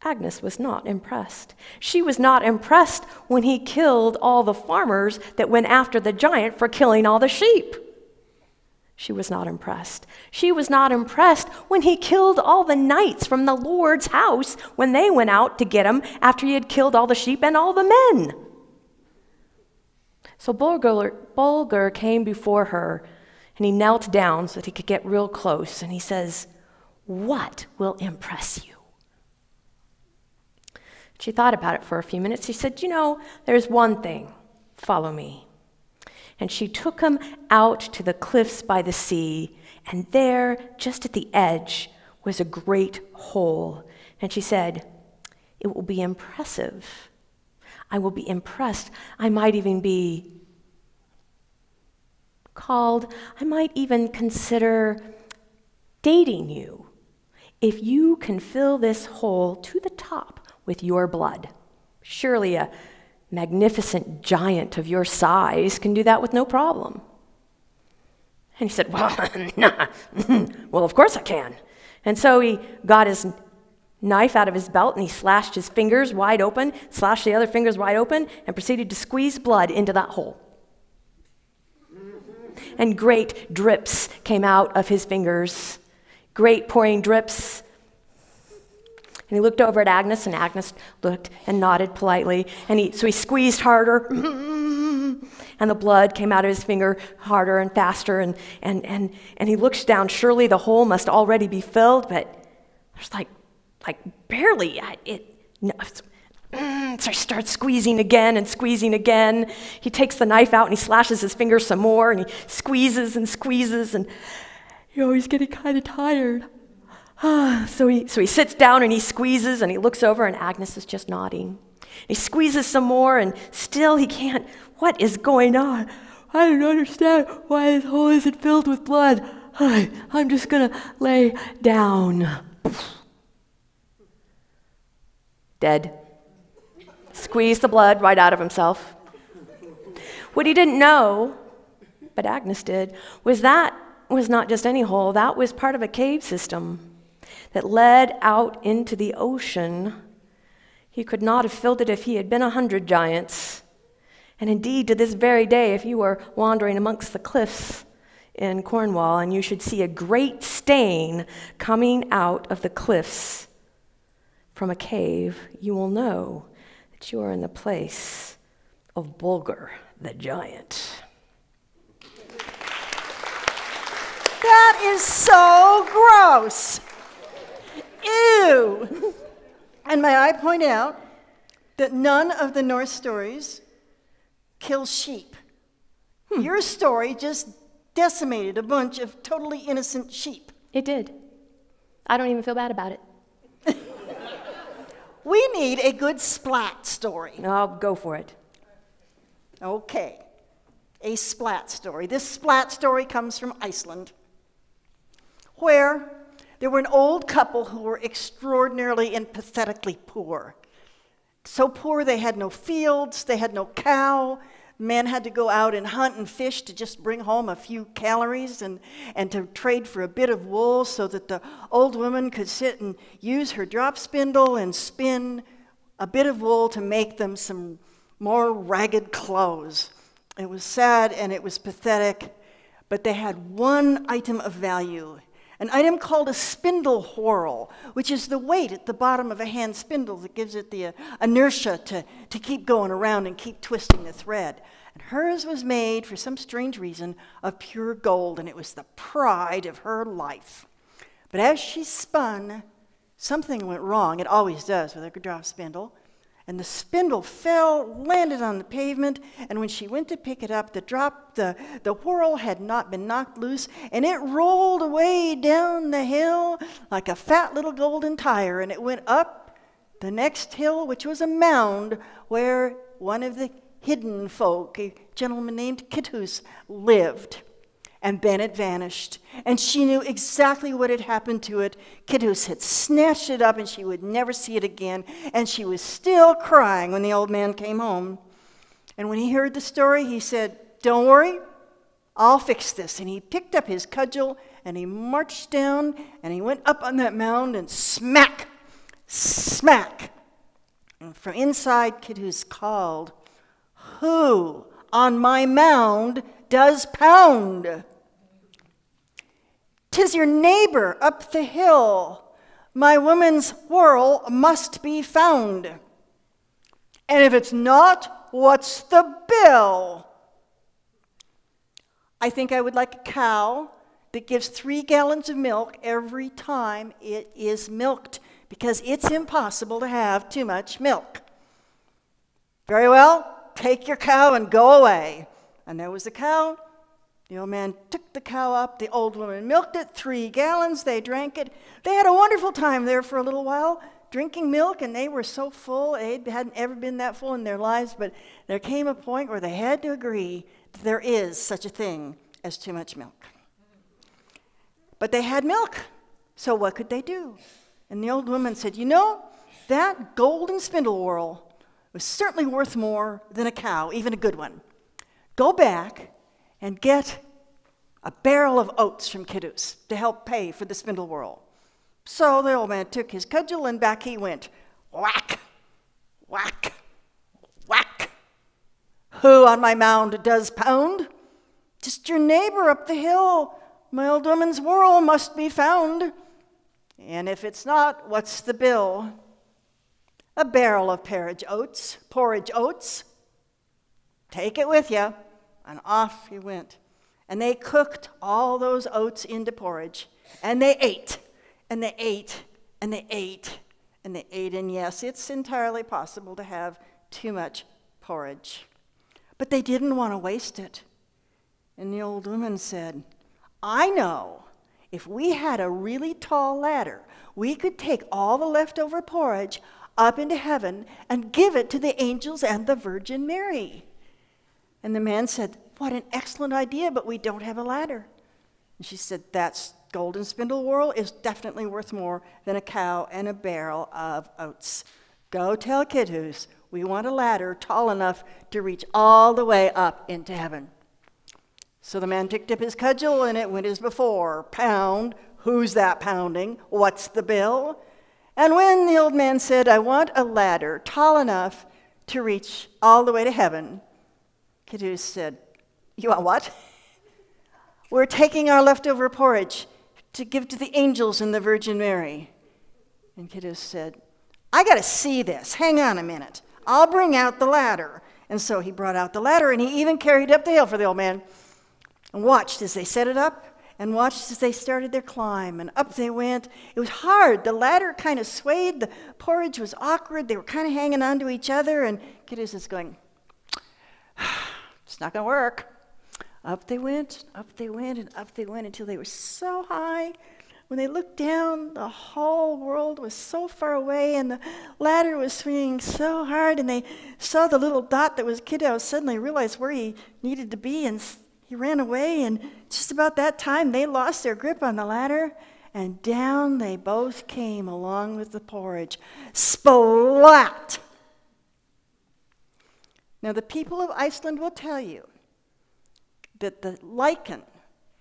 Agnes was not impressed. She was not impressed when he killed all the farmers that went after the giant for killing all the sheep. She was not impressed. She was not impressed when he killed all the knights from the Lord's house when they went out to get him after he had killed all the sheep and all the men. So Bulger came before her, and he knelt down so that he could get real close, and he says, "What will impress you?" She thought about it for a few minutes. She said, there's one thing. Follow me. And she took him out to the cliffs by the sea, and there, just at the edge, was a great hole. And she said, "It will be impressive. I will be impressed. I might even be I might even consider dating you if you can fill this hole to the top with your blood. Surely a magnificent giant of your size can do that with no problem." And he said, well, of course I can. And so he got his knife out of his belt and he slashed his fingers wide open, slashed the other fingers wide open, and proceeded to squeeze blood into that hole. And great drips came out of his fingers, great pouring drips. And he looked over at Agnes, and Agnes looked and nodded politely. And so he squeezed harder, and the blood came out of his finger harder and faster. And he looks down. Surely the hole must already be filled, but there's like barely. So he starts squeezing again and squeezing again. He takes the knife out and he slashes his fingers some more, and he squeezes and squeezes, and he's getting kind of tired. So he sits down and he squeezes and he looks over, and Agnes is just nodding. He squeezes some more and still he can't. What is going on? I don't understand why this hole isn't filled with blood. I'm just going to lay down. Dead. Squeezed the blood right out of himself. What he didn't know, but Agnes did, was that was not just any hole. That was part of a cave system that led out into the ocean. He could not have filled it if he had been 100 giants. And indeed, to this very day, if you were wandering amongst the cliffs in Cornwall and you should see a great stain coming out of the cliffs from a cave, you will know that you are in the place of Bulger the giant. That is so gross. Ew. And may I point out that none of the Norse stories kill sheep. Your story just decimated a bunch of totally innocent sheep. It did. I don't even feel bad about it. We need a good splat story. I'll go for it. Okay, a splat story. This splat story comes from Iceland, where there were an old couple who were extraordinarily and pathetically poor. So poor they had no fields, they had no cow. Men had to go out and hunt and fish to just bring home a few calories and to trade for a bit of wool so that the old woman could sit and use her drop spindle and spin a bit of wool to make them some more ragged clothes. It was sad and it was pathetic, but they had one item of value, an item called a spindle whorl, which is the weight at the bottom of a hand spindle that gives it the inertia to keep going around and keep twisting the thread. And hers was made, for some strange reason, of pure gold, and it was the pride of her life. But as she spun, something went wrong. It always does with a drop spindle. And the spindle landed on the pavement, and when she went to pick it up, the whorl had not been knocked loose, and it rolled away down the hill like a fat little golden tire, and it went up the next hill, which was a mound where one of the hidden folk, a gentleman named Kittus, lived. And then it vanished, and she knew exactly what had happened to it. Kittus had snatched it up, and she would never see it again, and she was still crying when the old man came home. And when he heard the story, he said, "Don't worry, I'll fix this." And he picked up his cudgel, and he marched down, and he went up on that mound, and smack, smack. And from inside, Kittus called, "Who on my mound does pound?" 'tis your neighbor up the hill. My woman's whirl must be found. And if it's not, what's the bill? I think I would like a cow that gives 3 gallons of milk every time it is milked, because it's impossible to have too much milk. Very well, take your cow and go away. And there was the cow. The old man took the cow up. The old woman milked it, 3 gallons. They drank it. They had a wonderful time there for a little while, drinking milk, and they were so full. They hadn't ever been that full in their lives, but there came a point where they had to agree that there is such a thing as too much milk. But they had milk, so what could they do? And the old woman said, you know, that golden spindle whorl was certainly worth more than a cow, even a good one. Go back and get a barrel of oats from Kiddu's to help pay for the spindle whorl. So the old man took his cudgel and back he went. Whack, whack, whack. Who on my mound does pound? Just your neighbor up the hill. My old woman's whirl must be found. And if it's not, what's the bill? A barrel of porridge oats. Take it with you. And off he went. And they cooked all those oats into porridge. And they ate. And they ate. And they ate. And they ate. And yes, it's entirely possible to have too much porridge. But they didn't want to waste it. And the old woman said, I know. If we had a really tall ladder, we could take all the leftover porridge up into heaven and give it to the angels and the Virgin Mary. And the man said, what an excellent idea, but we don't have a ladder. And she said, that golden spindle whorl is definitely worth more than a cow and a barrel of oats. Go tell Kiddu's we want a ladder tall enough to reach all the way up into heaven. So the man picked up his cudgel and it went as before. Pound. Who's that pounding? What's the bill? And when the old man said, I want a ladder tall enough to reach all the way to heaven, Kiddu's said, you want what? We're taking our leftover porridge to give to the angels and the Virgin Mary. And Kiddu's said, I got to see this. Hang on a minute. I'll bring out the ladder. And so he brought out the ladder and he even carried it up the hill for the old man. And watched as they set it up, and watched as they started their climb, and up they went. It was hard. The ladder kind of swayed. The porridge was awkward. They were kind of hanging on to each other, and Kiddu's just going, it's not going to work. Up they went, and up they went until they were so high. When they looked down, the whole world was so far away, and the ladder was swinging so hard, and they saw the little dot that was Kiddu suddenly realized where he needed to be, and he ran away, and just about that time, they lost their grip on the ladder, and down they both came along with the porridge. Splat! Now, the people of Iceland will tell you that the lichen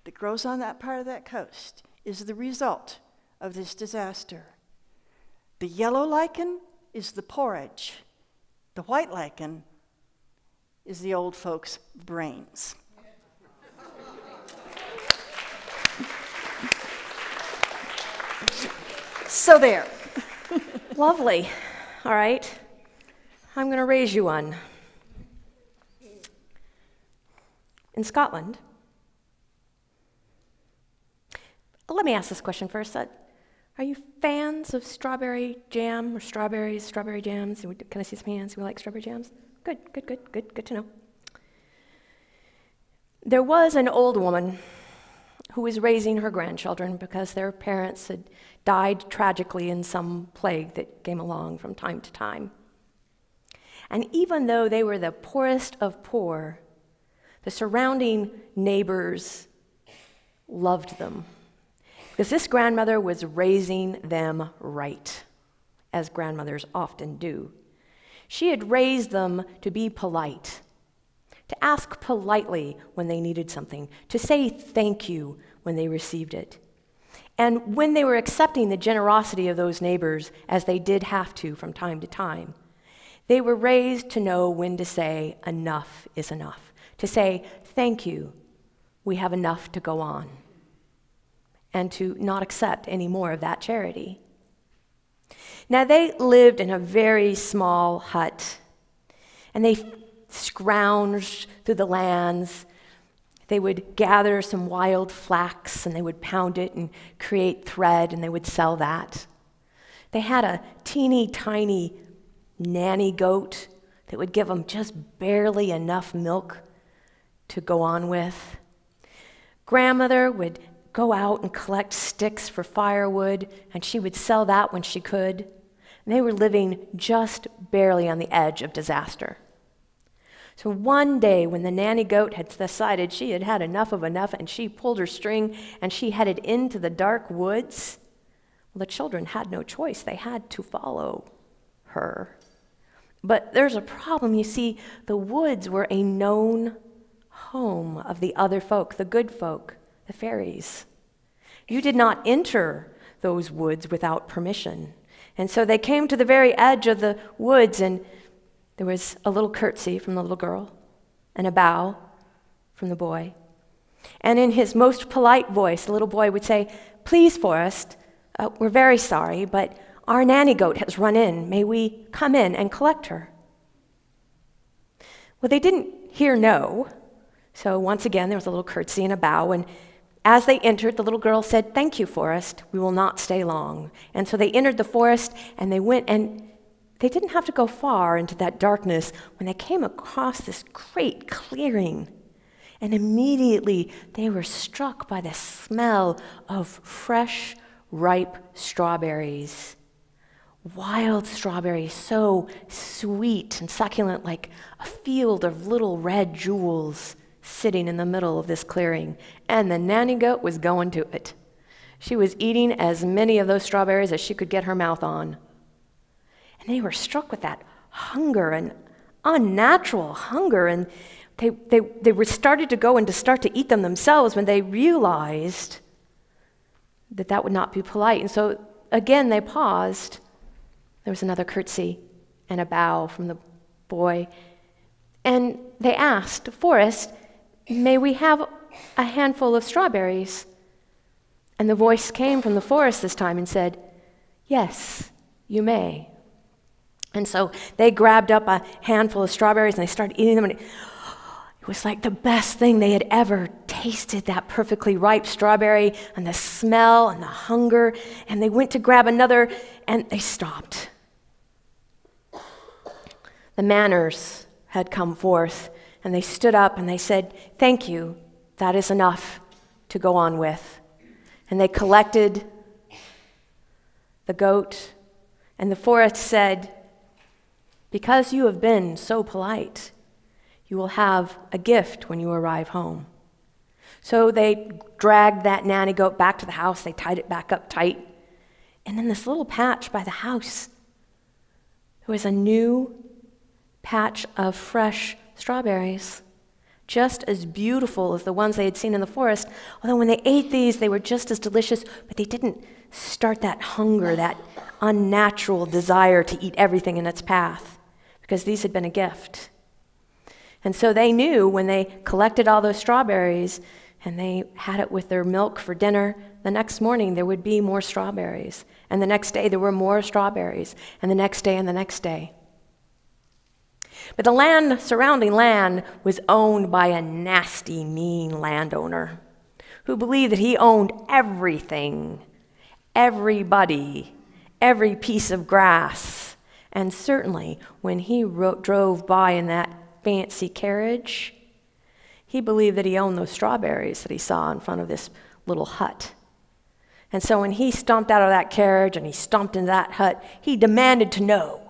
that grows on that part of that coast is the result of this disaster. The yellow lichen is the porridge. The white lichen is the old folks' brains. So there. Lovely. All right. I'm going to raise you one. In Scotland, let me ask this question first. Are you fans of strawberry jam or strawberry jams? Can I see some hands who like strawberry jams? Good to know. There was an old woman who was raising her grandchildren because their parents had died tragically in some plague that came along from time to time. And even though they were the poorest of poor, the surrounding neighbors loved them because this grandmother was raising them right, as grandmothers often do. She had raised them to be polite, to ask politely when they needed something, to say thank you when they received it. And when they were accepting the generosity of those neighbors, as they did have to from time to time, they were raised to know when to say enough is enough, to say thank you, we have enough to go on. and to not accept any more of that charity. Now, they lived in a very small hut, and they scrounged through the lands. They would gather some wild flax, and they would pound it and create thread, and they would sell that. They had a teeny tiny nanny goat that would give them just barely enough milk to go on with. Grandmother would go out and collect sticks for firewood, and she would sell that when she could. And they were living just barely on the edge of disaster. So one day when the nanny goat had decided she had had enough of enough, and she pulled her string and she headed into the dark woods, well, the children had no choice. They had to follow her. But there's a problem. You see, the woods were a known home of the other folk, the good folk, the fairies. You did not enter those woods without permission. And so they came to the very edge of the woods, and there was a little curtsy from the little girl and a bow from the boy. And in his most polite voice, the little boy would say, "Please, Forrest, we're very sorry, but our nanny goat has run in. May we come in and collect her?" Well, they didn't hear no. So once again, there was a little curtsy and a bow, and as they entered, the little girl said, "Thank you, Forrest. We will not stay long." And so they entered the forest, and they went, and they didn't have to go far into that darkness when they came across this great clearing. And immediately they were struck by the smell of fresh, ripe strawberries. Wild strawberries, so sweet and succulent, like a field of little red jewels sitting in the middle of this clearing. And the nanny goat was going to it. She was eating as many of those strawberries as she could get her mouth on. And they were struck with that hunger, and unnatural hunger, and they were started to go and to start to eat them themselves when they realized that that would not be polite. And so again they paused. There was another curtsy and a bow from the boy. And they asked, "Forrest, may we have a handful of strawberries?" And the voice came from the forest this time and said, "Yes, you may." And so they grabbed up a handful of strawberries and they started eating them. And it was like the best thing they had ever tasted, that perfectly ripe strawberry and the smell and the hunger. And they went to grab another and they stopped. The manners had come forth, and they stood up and they said, "Thank you, that is enough to go on with." And they collected the goat, and the forest said, "Because you have been so polite, you will have a gift when you arrive home." So they dragged that nanny goat back to the house, they tied it back up tight, and in this little patch by the house, there was a new patch of fresh strawberries, just as beautiful as the ones they had seen in the forest. Although when they ate these, they were just as delicious, but they didn't start that hunger, that unnatural desire to eat everything in its path, because these had been a gift. And so they knew when they collected all those strawberries and they had it with their milk for dinner, the next morning there would be more strawberries. And the next day there were more strawberries, and the next day and the next day. But the surrounding land was owned by a nasty, mean landowner who believed that he owned everything, everybody, every piece of grass. And certainly when he drove by in that fancy carriage, he believed that he owned those strawberries that he saw in front of this little hut. And so when he stomped out of that carriage and he stomped into that hut, he demanded to know,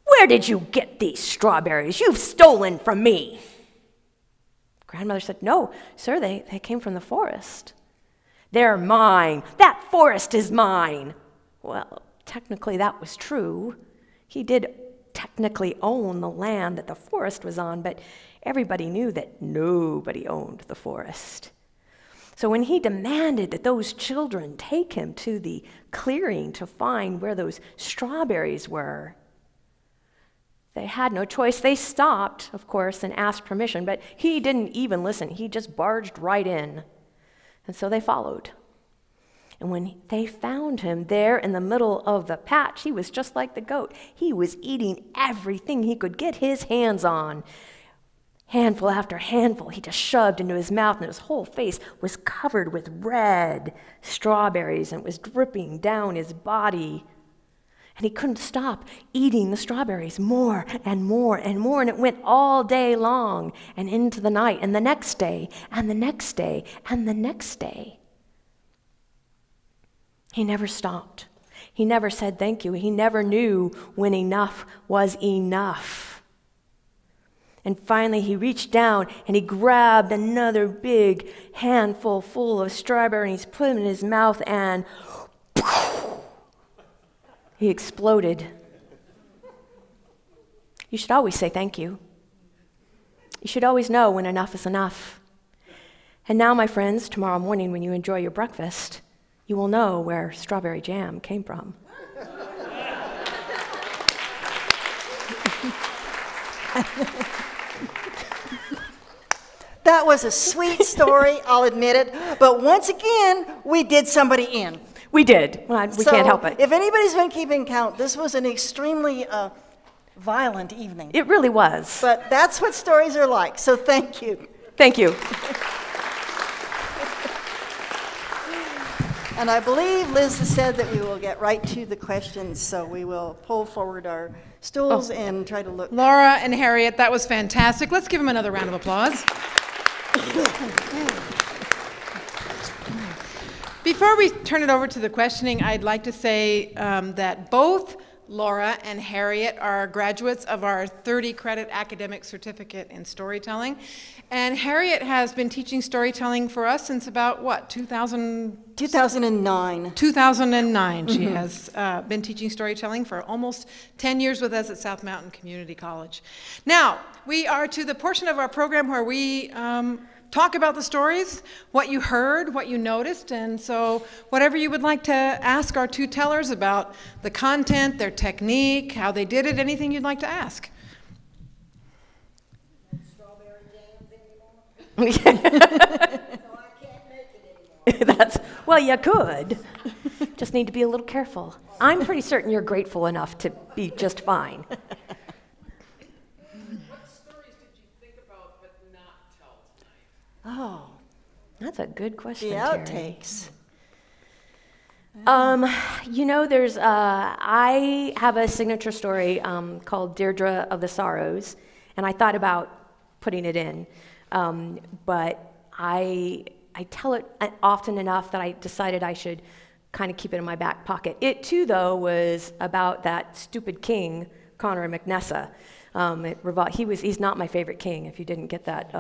"Where did you get these strawberries you've stolen from me?" Grandmother said, "No, sir, they came from the forest." "They're mine. That forest is mine." Well, technically that was true. He did technically own the land that the forest was on, but everybody knew that nobody owned the forest. So when he demanded that those children take him to the clearing to find where those strawberries were, they had no choice. They stopped, of course, and asked permission, but he didn't even listen. He just barged right in. And so they followed. And when they found him there in the middle of the patch, he was just like the goat. He was eating everything he could get his hands on. Handful after handful, he just shoved into his mouth, and his whole face was covered with red strawberries, and it was dripping down his body. And he couldn't stop eating the strawberries more and more and more, and it went all day long and into the night, and the next day, and the next day, and the next day. He never stopped. He never said thank you. He never knew when enough was enough. And finally, he reached down and he grabbed another big handful full of strawberries, put them in his mouth, and he exploded. You should always say thank you. You should always know when enough is enough. And now, my friends, tomorrow morning when you enjoy your breakfast, you will know where strawberry jam came from. That was a sweet story, I'll admit it. But once again, we did somebody in. We did. Well, we can't help it. If anybody's been keeping count, this was an extremely violent evening. It really was. But that's what stories are like, so thank you. Thank you. And I believe Liz has said that we will get right to the questions, so we will pull forward our stools and try to look. Laura and Harriet, that was fantastic. Let's give them another round of applause. Before we turn it over to the questioning, I'd like to say that both Laura and Harriet are graduates of our 30-credit academic certificate in storytelling. And Harriet has been teaching storytelling for us since about, what, 2009? 2009. She has been teaching storytelling for almost 10 years with us at South Mountain Community College. Now, we are to the portion of our program where we talk about the stories, what you heard, what you noticed, and so whatever you would like to ask our two tellers about the content, their technique, how they did it, anything you'd like to ask. Strawberry jams anymore? So I can't make it anymore. Well, you could. Just need to be a little careful. I'm pretty certain you're grateful enough to be just fine. Oh, That's a good question, the Terry. outtakes. You know, I have a signature story called Deirdre of the Sorrows, and I thought about putting it in, but I tell it often enough that I decided I should kind of keep it in my back pocket. It too, though, was about that stupid king, Conor McNessa. He's not my favorite king. If you didn't get that,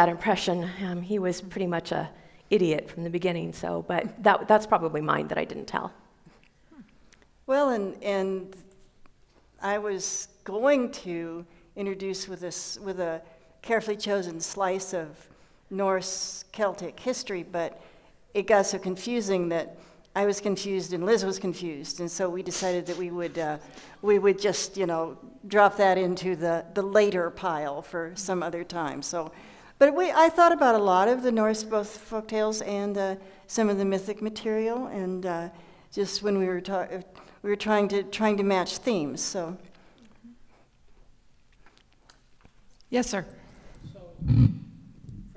impression, he was pretty much a idiot from the beginning. So, but that's probably mine that I didn't tell. Well, and I was going to introduce with a carefully chosen slice of Norse Celtic history, but it got so confusing that I was confused and Liz was confused, and so we decided that we would just drop that into the later pile for some other time. So, but I thought about a lot of the Norse both folktales and some of the mythic material, and just when we were trying to match themes. So, Yes, sir. So from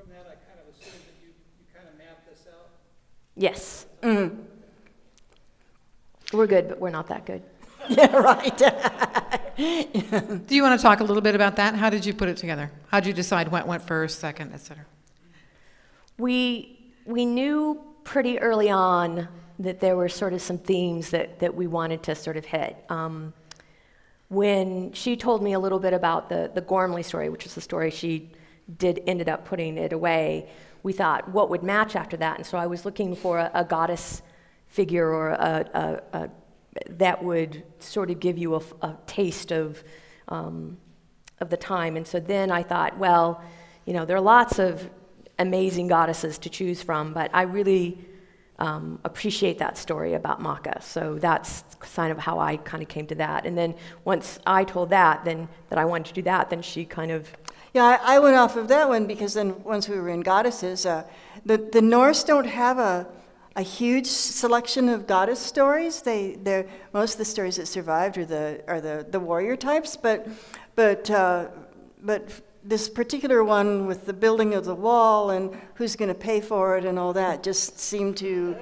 that, I kind of assumed that you kind of mapped this out. Yes. mm-hmm. We're good, but we're not that good. Yeah, right. Do you want to talk a little bit about that? How did you put it together? How did you decide what went first, second, et cetera? We knew pretty early on that there were sort of some themes that we wanted to sort of hit. When she told me a little bit about the Gormley story, which is the story she ended up putting it away, we thought, what would match after that? And so I was looking for a goddess figure or that would sort of give you a taste of the time. And so then I thought, well, there are lots of amazing goddesses to choose from, but I really appreciate that story about Maka. So that's kind of how I kind of came to that. And then once I told that I wanted to do that, then she kind of... Yeah, I went off of that one because then once we were in goddesses, the Norse don't have a huge selection of goddess stories. Most of the stories that survived are the warrior types, but this particular one with the building of the wall and who's going to pay for it and all that just seemed to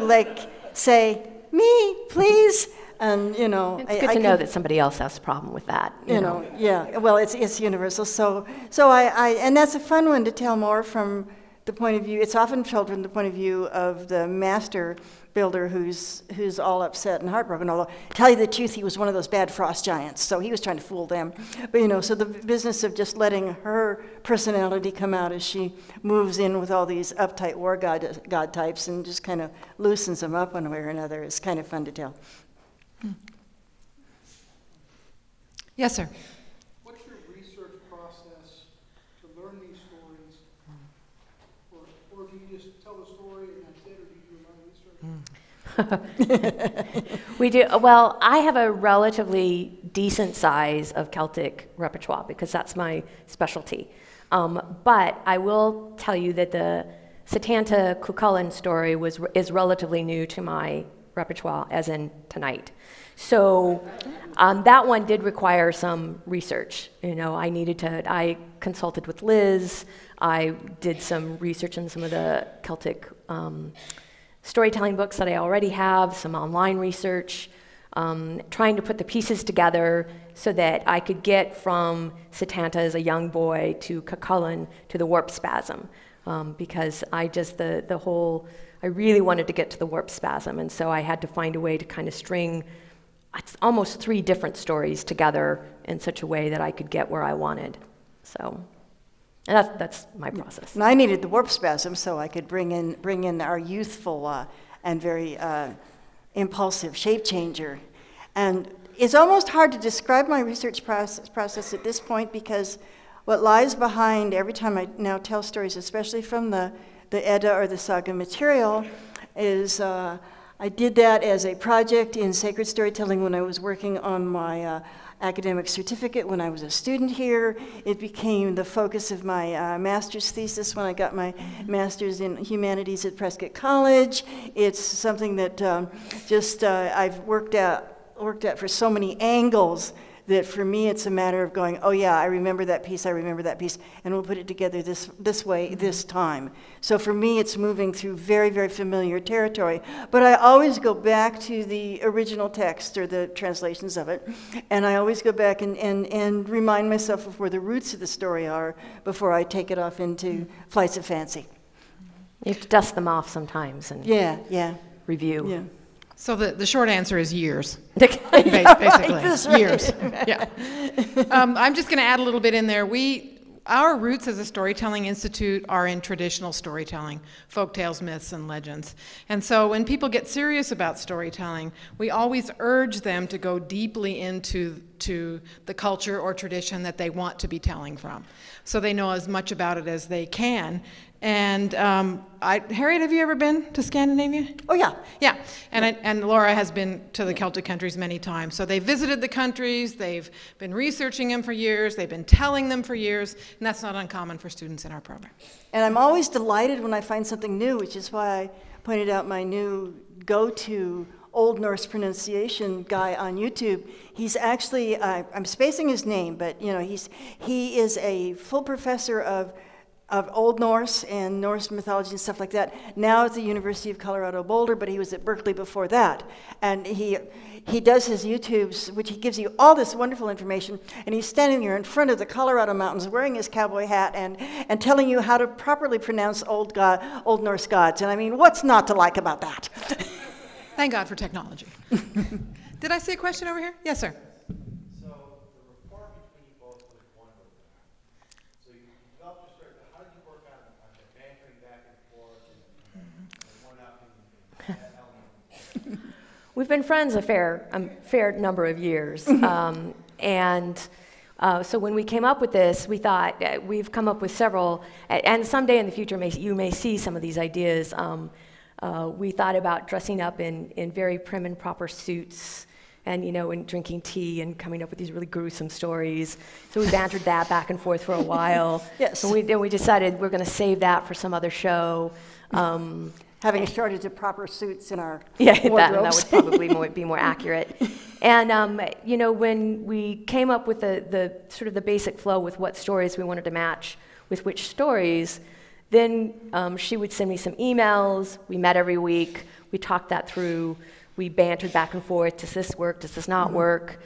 like say, me, please. And It's good to know that somebody else has a problem with that. You know. Yeah. Well, it's universal. So and that's a fun one to tell more from the point of view. It's often told from the point of view of the master builder who's all upset and heartbroken. Although, to tell you the truth, he was one of those bad frost giants, so he was trying to fool them. But so the business of just letting her personality come out as she moves in with all these uptight war god types and just kind of loosens them up one way or another is kind of fun to tell. Yes, sir. What's your research process to learn these stories? Or do you just tell the story and that's it, or do you do a lot of research? We do. Well, I have a relatively decent size of Celtic repertoire because that's my specialty. But I will tell you that the Setanta Cuchulainn story is relatively new to my repertoire, as in tonight. So that one did require some research. I consulted with Liz. I did some research in some of the Celtic storytelling books that I already have, some online research, trying to put the pieces together so that I could get from Setanta as a young boy to Cuchulainn to the warp spasm, because I really wanted to get to the warp spasm, and so I had to find a way to kind of string almost 3 different stories together in such a way that I could get where I wanted. So, and that's my process. And I needed the warp spasm so I could bring in our youthful and very impulsive shape changer. And it's almost hard to describe my research process at this point, because what lies behind every time I now tell stories, especially from the Edda or the Saga material, is I did that as a project in sacred storytelling when I was working on my academic certificate when I was a student here. It became the focus of my master's thesis when I got my master's in humanities at Prescott College. It's something that I've worked at for so many angles that for me it's a matter of going, oh yeah, I remember that piece, and we'll put it together this way, this time. So for me it's moving through very, very familiar territory, but I always go back to the original text or the translations of it, and I always go back and remind myself of where the roots of the story are before I take it off into flights of fancy. You have to dust them off sometimes and review. Yeah. So the short answer is years, Basically. basically, years. Yeah. I'm just going to add a little bit in there. Our roots as a storytelling institute are in traditional storytelling, folktales, myths, and legends. And so when people get serious about storytelling, we always urge them to go deeply into the culture or tradition that they want to be telling from, so they know as much about it as they can. And Harriet, have you ever been to Scandinavia? Oh yeah. Yeah, and Laura has been to the Celtic countries many times. So they've visited the countries, they've been researching them for years, they've been telling them for years, and that's not uncommon for students in our program. And I'm always delighted when I find something new, which is why I pointed out my new go-to Old Norse pronunciation guy on YouTube. He's actually, I'm spacing his name, but he is a full professor of Old Norse and Norse mythology and stuff like that, now at the University of Colorado Boulder, but he was at Berkeley before that. And he does his YouTubes, which he gives you all this wonderful information, and he's standing there in front of the Colorado mountains wearing his cowboy hat and telling you how to properly pronounce Old Norse gods. And I mean, what's not to like about that? Thank God for technology. Did I see a question over here? Yes, sir. We've been friends a fair number of years, so when we came up with this, we thought we've come up with several, and someday in the future you may see some of these ideas. We thought about dressing up in very prim and proper suits, and and drinking tea and coming up with these really gruesome stories. So we bantered that back and forth for a while. Yes. And we decided we're going to save that for some other show. having a shortage of proper suits in our Yeah, that wardrobes. would probably be more accurate. And when we came up with the sort of the basic flow with what stories we wanted to match with which stories, then she would send me some emails. We met every week. We talked that through. We bantered back and forth. Does this work? Does this not work?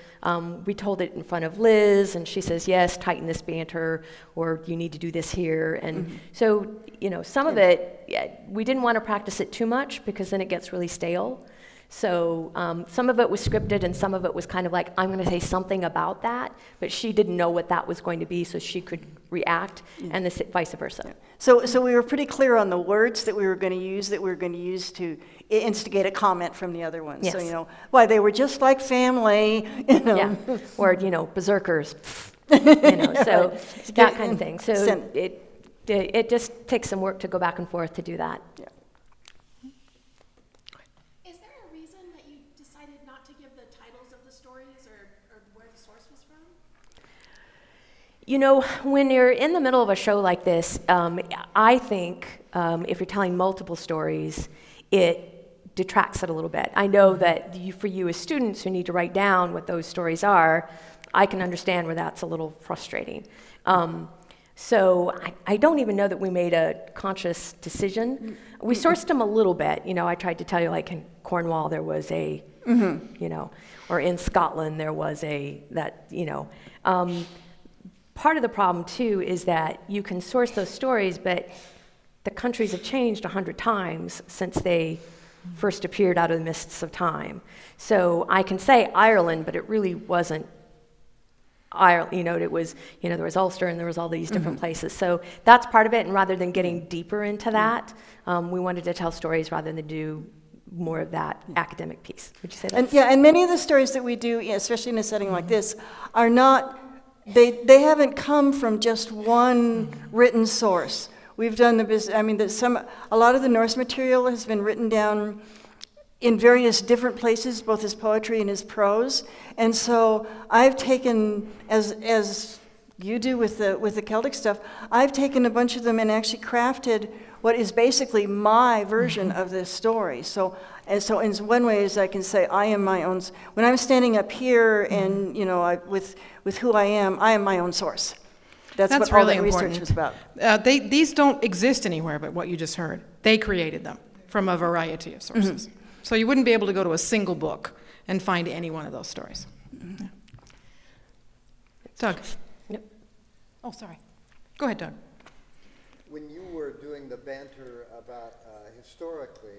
We told it in front of Liz, and she says, yes, tighten this banter, or you need to do this here. And so, some of it, we didn't want to practice it too much because then it gets really stale. So some of it was scripted, and some of it was kind of like, I'm going to say something about that, but she didn't know what that was going to be, so she could react, and vice versa. Yeah. So we were pretty clear on the words that we were going to use to instigate a comment from the other ones. Yes. So, why they were just like family, Yeah, or, berserkers, so that kind of thing. So it just takes some work to go back and forth to do that. Yeah. Is there a reason that you decided not to give the titles of the stories or where the source was from? When you're in the middle of a show like this, I think if you're telling multiple stories, it detracts it a little bit. I know that for you as students who need to write down what those stories are, I can understand where that's a little frustrating. So I don't even know that we made a conscious decision. We sourced them a little bit. I tried to tell you, like in Cornwall there was a, or in Scotland there was part of the problem too is that you can source those stories, but the countries have changed 100 times since they first appeared out of the mists of time. So I can say Ireland, but it really wasn't Ireland. It was, there was Ulster and there was all these different places. So that's part of it, and rather than getting deeper into that, we wanted to tell stories rather than do more of that academic piece. Would you say that? And many of the stories that we do, especially in a setting like this, are not, they haven't come from just one written source. We've done a lot of the Norse material has been written down in various different places, both as poetry and as prose. And so I've taken, as you do with the Celtic stuff, I've taken a bunch of them and actually crafted what is basically my version of this story. So in one way, as I can say, I am my own. When I'm standing up here and with who I am my own source. That's what really all that important. research is about. These don't exist anywhere but what you just heard. They created them from a variety of sources. So you wouldn't be able to go to a single book and find any one of those stories. Yeah. Doug. Yep. Oh, sorry. Go ahead, Doug. When you were doing the banter about historically,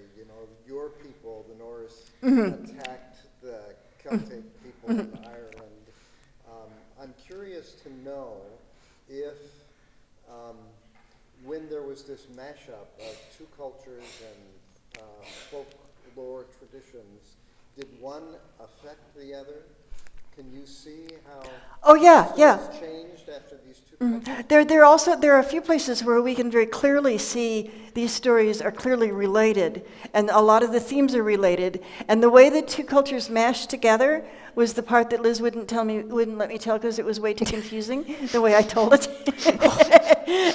your people, the Norse, attacked the Celtic people in Ireland, I'm curious to know if when there was this mashup of two cultures and folklore traditions, did one affect the other? Can you see how it's changed after these two cultures? There are a few places where we can very clearly see these stories are clearly related, and a lot of the themes are related. And the way the two cultures mashed together was the part that Liz wouldn't let me tell because it was way too confusing, the way I told it.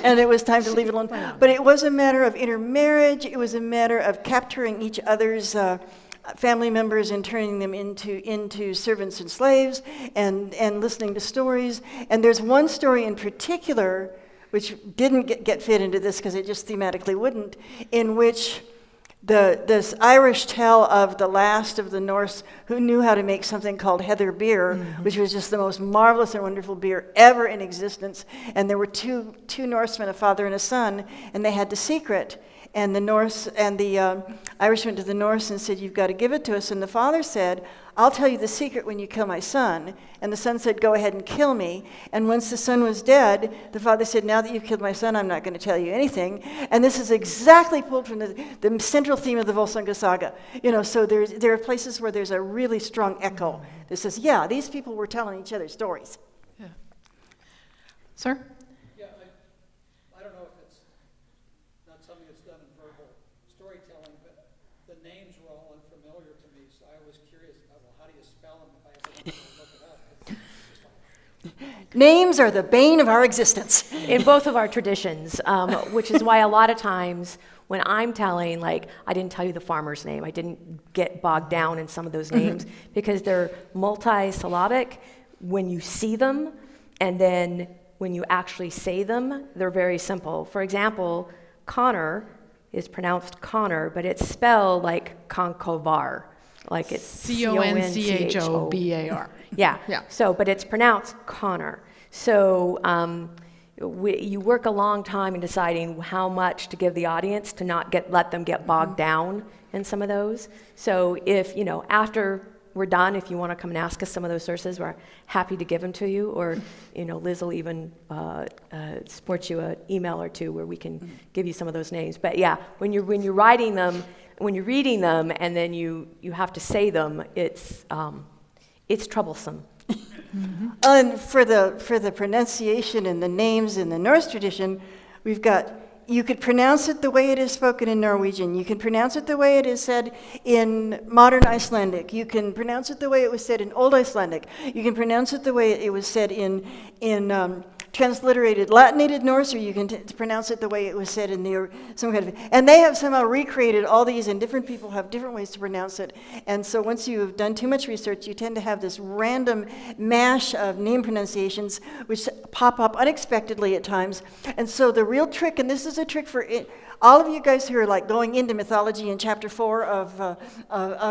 And it was time to leave it alone. But it was a matter of intermarriage. It was a matter of capturing each other's family members and turning them into servants and slaves, and listening to stories. And there's one story in particular which didn't get fit into this because it just thematically wouldn't, in which this Irish tale of the last of the Norse who knew how to make something called heather beer, which was just the most marvelous and wonderful beer ever in existence. And there were two Norsemen, a father and a son, and they had the secret. And the Irish went to the Norse and said, "You've got to give it to us." And the father said, "I'll tell you the secret when you kill my son." And the son said, "Go ahead and kill me." And once the son was dead, the father said, "Now that you've killed my son, I'm not going to tell you anything." And this is exactly pulled from the central theme of the Volsunga saga. So there are places where there's a really strong echo that says, yeah, these people were telling each other stories. Yeah. Sir? Yeah, I don't know if it's not something that's done in verbal storytelling, but the names were all unfamiliar to me, so I was curious, well, how do you spell them if I ever wanted to look it up? Names are the bane of our existence. In both of our traditions, which is why a lot of times When I'm telling, like, I didn't tell you the farmer's name. I didn't get bogged down in some of those names because they're multi-syllabic when you see them, and then when you actually say them, they're very simple. For example, Connor is pronounced Connor, but it's spelled like Conchobar, like it's Conchobar. Yeah. Yeah. So, but it's pronounced Connor. So you work a long time in deciding how much to give the audience to not let them get bogged down in some of those. So if, after we're done, if you want to come and ask us some of those sources, we're happy to give them to you. Or, Liz will even sport you an email or two where we can give you some of those names. But yeah, when you're writing them, when you're reading them, and then you have to say them, it's troublesome. And for the pronunciation and the names in the Norse tradition, we've got, you could pronounce it the way it is spoken in Norwegian. You can pronounce it the way it is said in modern Icelandic. You can pronounce it the way it was said in Old Icelandic. You can pronounce it the way it was said in transliterated Latinated Norse, or you can pronounce it the way it was said in some kind of, and they have somehow recreated all these, and different people have different ways to pronounce it. And so once you've done too much research, you tend to have this random mash of name pronunciations which pop up unexpectedly at times. And so the real trick, and this is a trick for all of you guys who are like going into mythology in chapter 4 of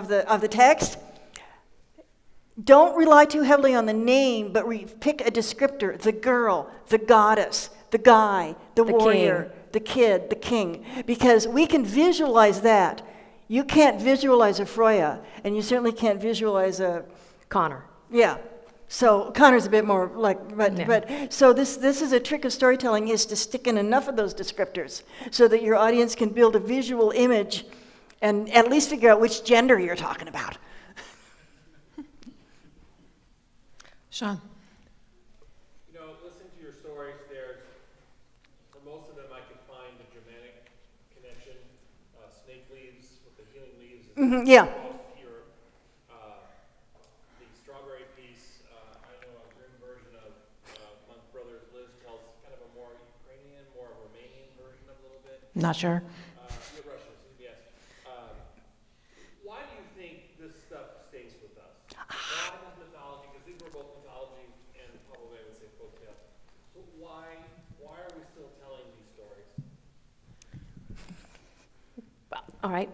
the text, don't rely too heavily on the name, but pick a descriptor: the girl, the goddess, the guy, the warrior, king, the kid, the king. Because we can visualize that. You can't visualize a Freya, and you certainly can't visualize a Connor. Yeah. So Connor's a bit more like, but so this is a trick of storytelling, is to stick in enough of those descriptors so that your audience can build a visual image and at least figure out which gender you're talking about. Sean. Listening to your stories, for most of them I could find a Germanic connection. Snake leaves with the healing leaves. Yeah. Here, the strawberry piece, I know a grim version of Monk Brothers. Liz tells kind of a more Ukrainian, more Romanian version of a little bit. Not sure. Russian, yes. Why do you think this stuff stays with us? Not as mythology, because these were both mythology and probably I would say folktale. So why are we still telling these stories? All right.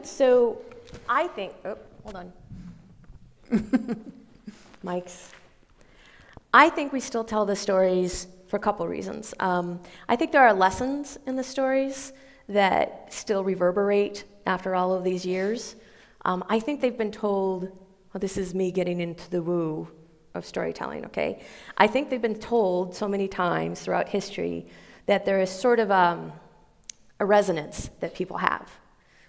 So I think, hold on. Mics. I think we still tell the stories for a couple reasons. I think there are lessons in the stories that still reverberate after all of these years. I think they've been told, well, this is me getting into the woo of storytelling, okay? I think they've been told so many times throughout history that there is sort of a resonance that people have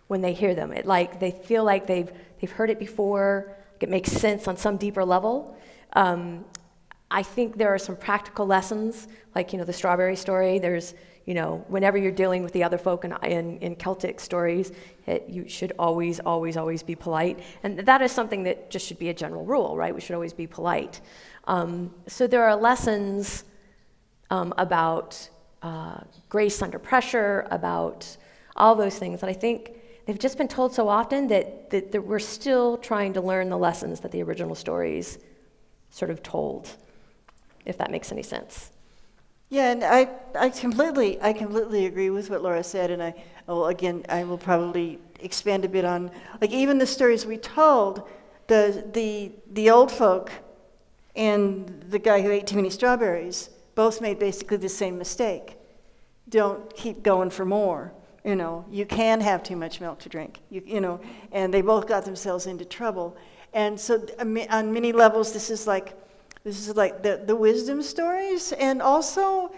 when they hear them. They feel like they've heard it before. It makes sense on some deeper level. I think there are some practical lessons, like the strawberry story. There's whenever you're dealing with the other folk in Celtic stories, you should always be polite. And that is something that just should be a general rule, right? We should always be polite. So there are lessons about grace under pressure, about all those things that I think they've just been told so often that we're still trying to learn the lessons that the original stories sort of told, if that makes any sense. Yeah, and I completely agree with what Laura said, and I will probably expand a bit on, like, even the stories we told, the old folk and the guy who ate too many strawberries both made basically the same mistake. Don't keep going for more. You can have too much milk to drink. And they both got themselves into trouble. And so on many levels, this is like the wisdom stories, and also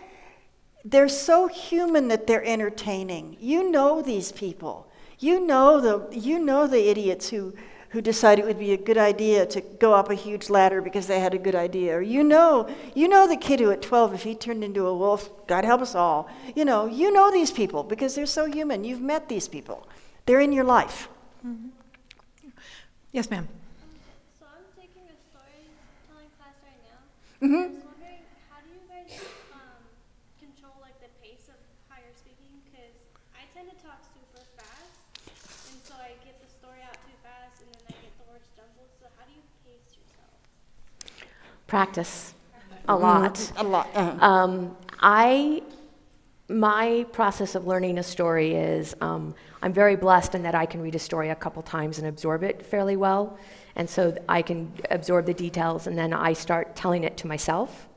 they're so human that they're entertaining. These people. The idiots who decide it would be a good idea to go up a huge ladder because they had a good idea. Or the kid who at 12, if he turned into a wolf, God help us all. You know these people because they're so human. You've met these people. They're in your life. Mm-hmm. Yes, ma'am. So I'm taking a storytelling class right now. Mm-hmm. I was wondering, how do you guys control the pace of how you're speaking? Because I tend to story out too fast and then I get the words jumbled. So how do you pace yourself? Practice a lot. A lot. My process of learning a story is I'm very blessed in that I can read a story a couple times and absorb it fairly well. And so I can absorb the details, and then I start telling it to myself.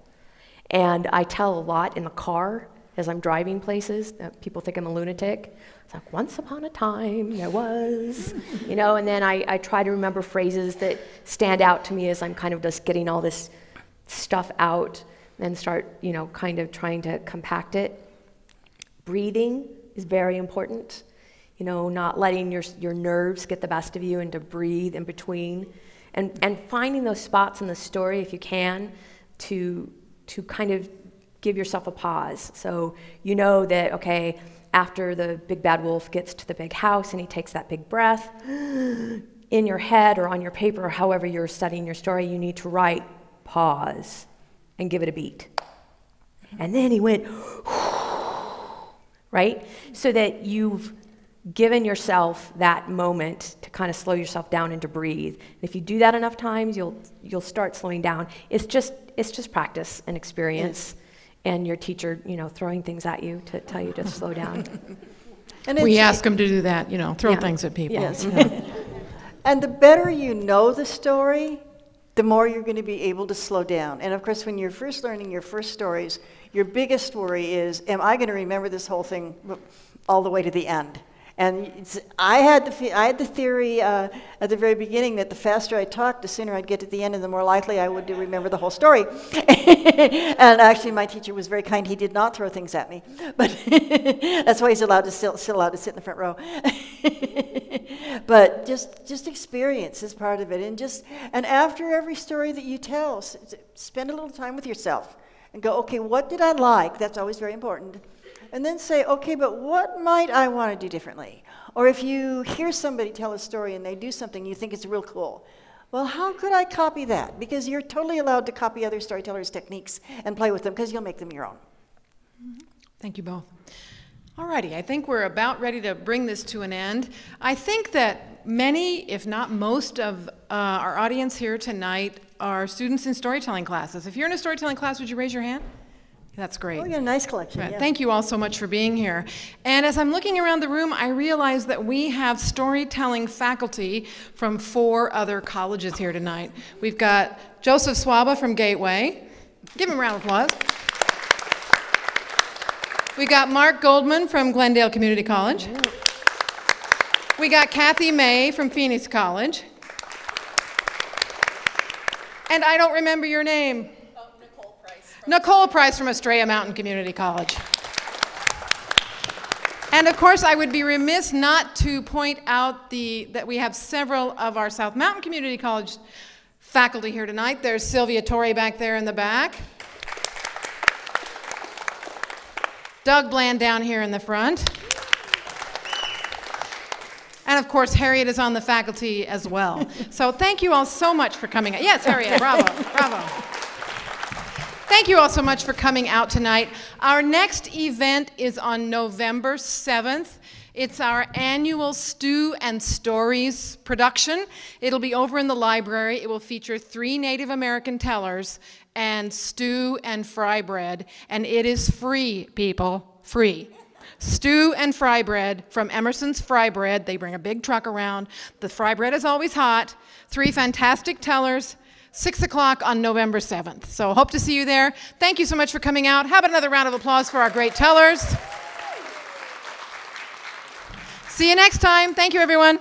And I tell a lot in the car as I'm driving places. People think I'm a lunatic. It's like, once upon a time there was, and then I try to remember phrases that stand out to me as I'm kind of just getting all this stuff out and start, kind of trying to compact it. Breathing is very important, not letting your nerves get the best of you, and to breathe in between, and finding those spots in the story, if you can, to kind of give yourself a pause. So that, okay, after the big bad wolf gets to the big house and he takes that big breath, in your head or on your paper, or however you're studying your story, you need to write pause and give it a beat. And then he went, right? So that you've given yourself that moment to kind of slow yourself down and to breathe. And if you do that enough times, you'll start slowing down. It's just practice and experience, and your teacher, throwing things at you to tell you to slow down. And we ask them to do that, throw things at people. Yes. And the better you know the story, the more you're going to be able to slow down. And of course, when you're first learning your first stories, your biggest worry is, am I going to remember this whole thing all the way to the end? And I had the theory at the very beginning that the faster I talked, the sooner I'd get to the end, and the more likely I would to remember the whole story. And actually, my teacher was very kind. He did not throw things at me, but that's why he's allowed to still allowed to sit in the front row. But just experience is part of it, and after every story that you tell, spend a little time with yourself and go, okay, what did I like? That's always very important. And then say, okay, but what might I want to do differently? Or if you hear somebody tell a story and they do something you think is real cool, well, how could I copy that? Because you're totally allowed to copy other storytellers' techniques and play with them, because you'll make them your own. Thank you both. All righty, I think we're about ready to bring this to an end. I think that many, if not most, of our audience here tonight are students in storytelling classes. If you're in a storytelling class, would you raise your hand? That's great. Oh, you got a nice collection. Right. Yeah. Thank you all so much for being here. And as I'm looking around the room, I realize that we have storytelling faculty from 4 other colleges here tonight. We've got Joseph Swaba from Gateway. Give him a round of applause. We got Mark Goldman from Glendale Community College. We got Kathy May from Phoenix College. And I don't remember your name. Nicole Price from Estrella Mountain Community College. And of course, I would be remiss not to point out that we have several of our South Mountain Community College faculty here tonight. There's Sylvia Torrey back there in the back. Doug Bland down here in the front. And of course, Harriet is on the faculty as well. So thank you all so much for coming. Yes, Harriet, bravo, bravo. Thank you all so much for coming out tonight. Our next event is on November 7th. It's our annual Stew and Stories production. It'll be over in the library. It will feature 3 Native American tellers and stew and fry bread. And it is free, people, free. Stew and fry bread from Emerson's Fry Bread. They bring a big truck around. The fry bread is always hot. 3 fantastic tellers. 6 o'clock on November 7th. So hope to see you there. Thank you so much for coming out. How about another round of applause for our great tellers? See you next time. Thank you, everyone.